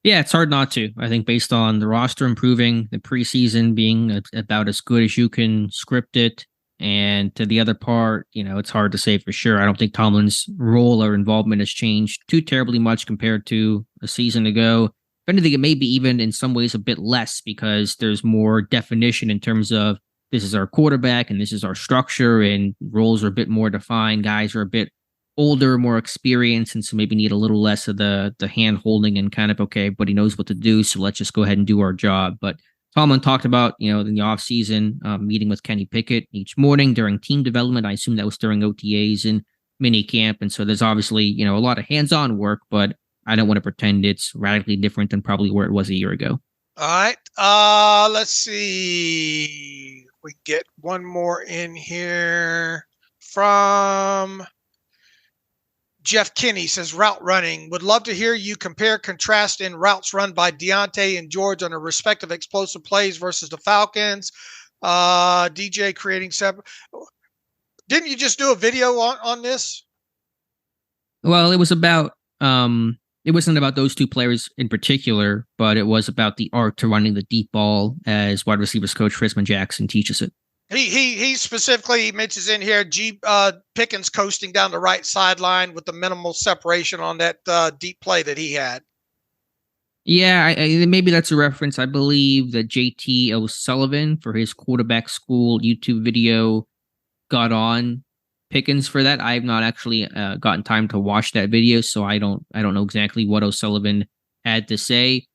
Yeah, it's hard not to. I think based on the roster improving, the preseason being about as good as you can script it, and to the other part, it's hard to say for sure. I don't think Tomlin's role or involvement has changed too terribly much compared to a season ago. If anything, it may be even in some ways a bit less because there's more definition in terms of this is our quarterback and this is our structure, and roles are a bit more defined. Guys are a bit older, more experienced, and so maybe need a little less of the hand holding and kind of, okay, but he knows what to do, so let's just go ahead and do our job. But Tomlin talked about, in the offseason, meeting with Kenny Pickett each morning during team development. I assume that was during OTAs and mini camp. And so there's obviously, a lot of hands-on work, but I don't want to pretend it's radically different than probably where it was a year ago. All right. Let's see. We get one more in here from Jeff Kinney. Says, route running. Would love to hear you compare, contrast in routes run by Deontay and George on their respective explosive plays versus the Falcons. DJ creating separate. Didn't you just do a video on this? Well, it was about, it wasn't about those two players in particular, but it was about the art to running the deep ball as wide receivers coach Frisman Jackson teaches it. He specifically mentions in here Pickens coasting down the right sideline with the minimal separation on that deep play that he had. Yeah, maybe that's a reference. I believe that JT O'Sullivan for his quarterback school YouTube video got on Pickens for that. I've not actually gotten time to watch that video, so I don't know exactly what O'Sullivan had to say.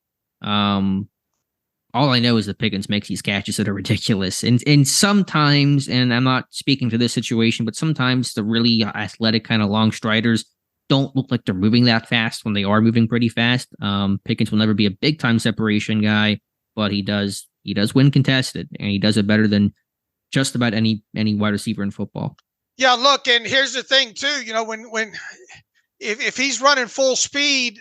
All I know is that Pickens makes these catches that are ridiculous. And sometimes, and I'm not speaking to this situation, but sometimes the really athletic kind of long striders don't look like they're moving that fast when they are moving pretty fast. Pickens will never be a big time separation guy, but he does win contested, and he does it better than just about any wide receiver in football. Yeah, look, and here's the thing too, if he's running full speed,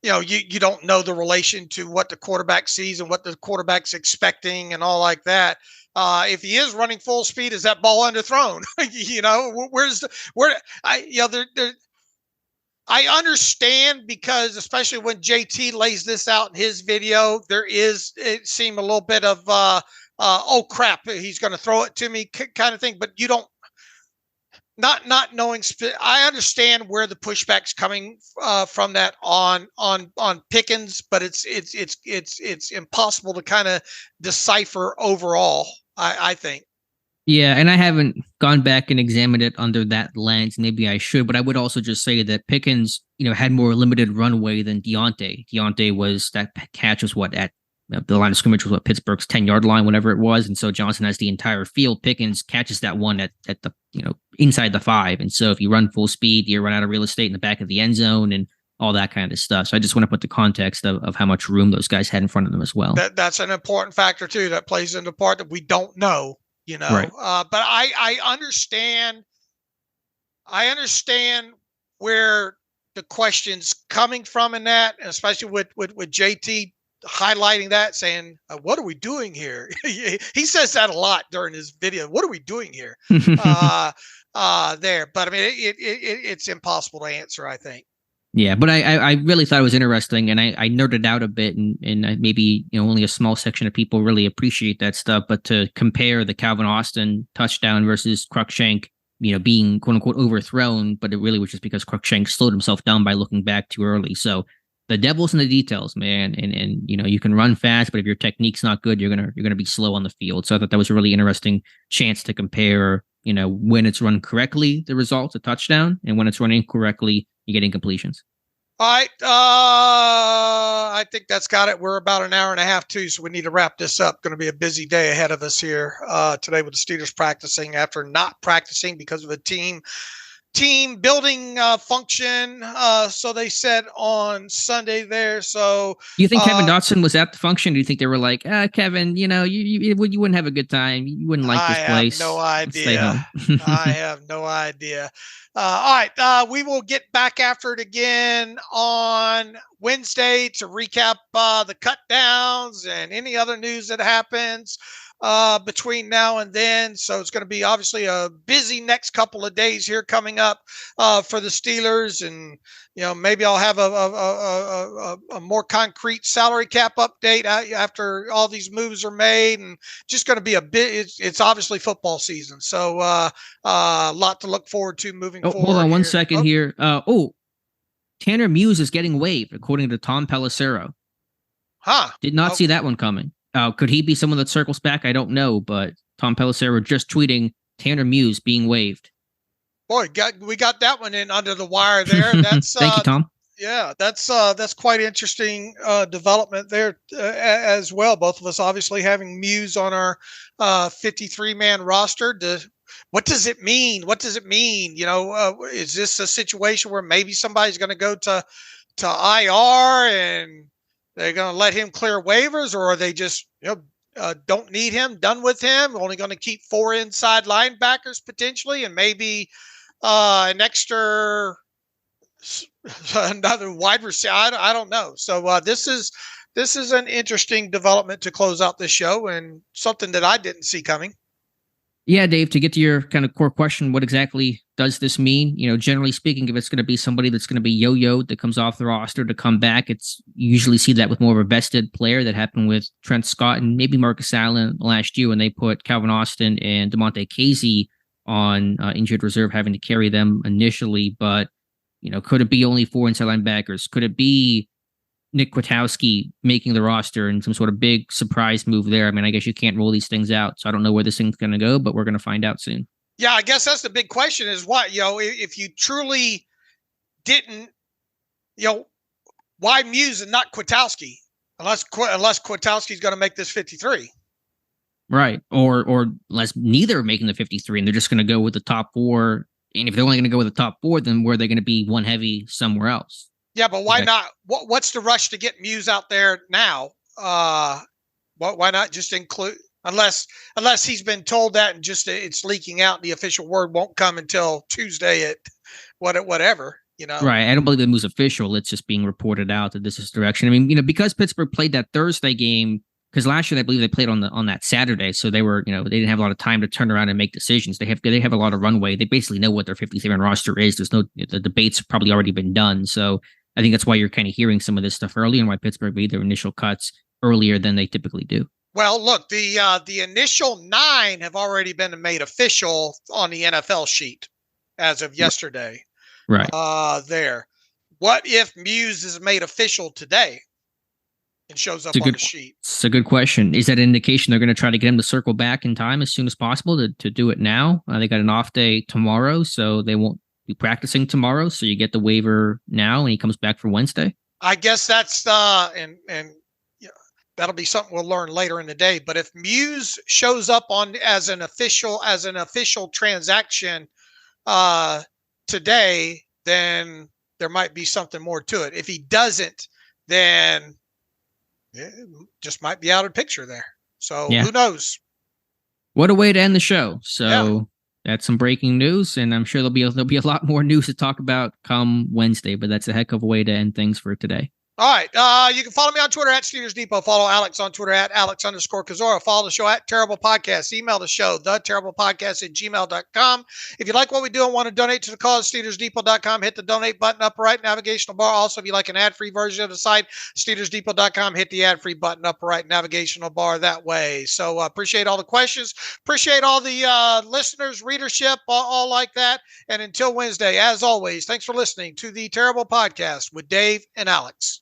you don't know the relation to what the quarterback sees and what the quarterback's expecting and all like that. If he is running full speed, is that ball underthrown? I understand, because especially when JT lays this out in his video, it seemed a little bit of, oh crap, he's going to throw it to me kind of thing, but you don't, not knowing. I understand where the pushback's coming from that on Pickens, but it's impossible to kind of decipher overall. I think. Yeah, and I haven't gone back and examined it under that lens. Maybe I should, but I would also just say that Pickens, had more limited runway than Deontay. Deontay that catch was at the line of scrimmage was Pittsburgh's 10-yard line, whatever it was. And so Johnson has the entire field. Pickens catches that one at the, inside the 5. And so if you run full speed, you run out of real estate in the back of the end zone and all that kind of stuff. So I just want to put the context of how much room those guys had in front of them as well. That's an important factor too, that plays into part that we don't know, Right. But I understand where the question's coming from in that, and especially with JT highlighting that, saying, what are we doing here? He says that a lot during his video. What are we doing here? There. But I mean, it's impossible to answer, I think. Yeah, but I really thought it was interesting, and I nerded out a bit, and maybe only a small section of people really appreciate that stuff. But to compare the Calvin Austin touchdown versus Cruikshank, being quote unquote overthrown, but it really was just because Cruikshank slowed himself down by looking back too early. So the devil's in the details, man. And you can run fast, but if your technique's not good, you're gonna be slow on the field. So I thought that was a really interesting chance to compare, when it's run correctly, the results, a touchdown, and when it's run incorrectly, you get incompletions. All right. I think that's got it. We're about an hour and a half too, so we need to wrap this up. Going to be a busy day ahead of us here today with the Steelers practicing after not practicing because of a team building function. So they said on Sunday there. So you think Kevin Dotson was at the function? Do you think they were like, Kevin, you wouldn't have a good time. You wouldn't like this place. I have no idea. I have no idea. All right. We will get back after it again on Wednesday to recap the cut downs and any other news that happens between now and then. So it's going to be obviously a busy next couple of days here coming up for the Steelers. And, maybe I'll have a more concrete salary cap update after all these moves are made, and just going to be a bit, it's obviously football season. So a lot to look forward to moving forward. Hold on 1 second here. Tanner Muse is getting waived, according to Tom Pelissero. Did not see that one coming. Could he be someone that circles back? I don't know, but Tom Pelissero just tweeting Tanner Muse being waived. Boy, we got that one in under the wire there. That's thank you, Tom. Yeah, that's quite interesting development there as well. Both of us obviously having Muse on our 53-man roster. What does it mean? What does it mean? Is this a situation where maybe somebody's going to go to IR and they're going to let him clear waivers, or are they just don't need him, done with him, only going to keep 4 inside linebackers potentially, and maybe an extra another wide receiver? I don't know. So this is an interesting development to close out this show, and something that I didn't see coming. Yeah, Dave, to get to your kind of core question, what exactly does this mean? Generally speaking, if it's going to be somebody that's going to be yo-yoed that comes off the roster to come back, you usually see that with more of a vested player. That happened with Trent Scott and maybe Marcus Allen last year when they put Calvin Austin and DeMonte Casey on injured reserve, having to carry them initially. But, could it be only 4 inside linebackers? Could it be Nick Kwiatkowski making the roster and some sort of big surprise move there? I mean, I guess you can't rule these things out, so I don't know where this thing's going to go, but we're going to find out soon. Yeah, I guess that's the big question is what, if you truly didn't, why Muse and not Kwiatkowski? Unless Kwiatkowski's going to make this 53. Right. Or unless neither are making the 53 and they're just going to go with the top 4. And if they're only going to go with the top 4, then where are they going to be one heavy somewhere else? Yeah, but why not? What's the rush to get Muse out there now? Why not just include, unless he's been told that and just it's leaking out, and the official word won't come until Tuesday at whatever. Right. I don't believe the move's official. It's just being reported out that this is direction. I mean, because Pittsburgh played that Thursday game, because last year I believe they played on that Saturday, so they were, they didn't have a lot of time to turn around and make decisions. They have a lot of runway. They basically know what their 53-man roster is. The debate's probably already been done. So I think that's why you're kind of hearing some of this stuff early, and why Pittsburgh made their initial cuts earlier than they typically do. Well, look, the initial 9 have already been made official on the NFL sheet as of yesterday. Right. There. What if Muse is made official today and shows up on the sheet? It's a good question. Is that an indication they're going to try to get him to circle back in time as soon as possible to do it now? They got an off day tomorrow, so they won't be practicing tomorrow. So you get the waiver now, and he comes back for Wednesday. I guess that's that'll be something we'll learn later in the day. But if Muse shows up on as an official transaction today, then there might be something more to it. If he doesn't, then it just might be out of the picture there. So who knows? What a way to end the show. So that's some breaking news, and I'm sure there'll be a lot more news to talk about come Wednesday, but that's a heck of a way to end things for today. All right. You can follow me on Twitter at Steelers Depot. Follow Alex on Twitter at Alex_Kozora. Follow the show at Terrible Podcast. Email the show, theterriblepodcast@gmail.com. If you like what we do and want to donate to the cause, SteelersDepot.com. Hit the donate button upper right navigational bar. Also, if you like an ad-free version of the site, SteelersDepot.com. Hit the ad-free button upper right navigational bar that way. So appreciate all the questions. Appreciate all the listeners, readership, all like that. And until Wednesday, as always, thanks for listening to the Terrible Podcast with Dave and Alex.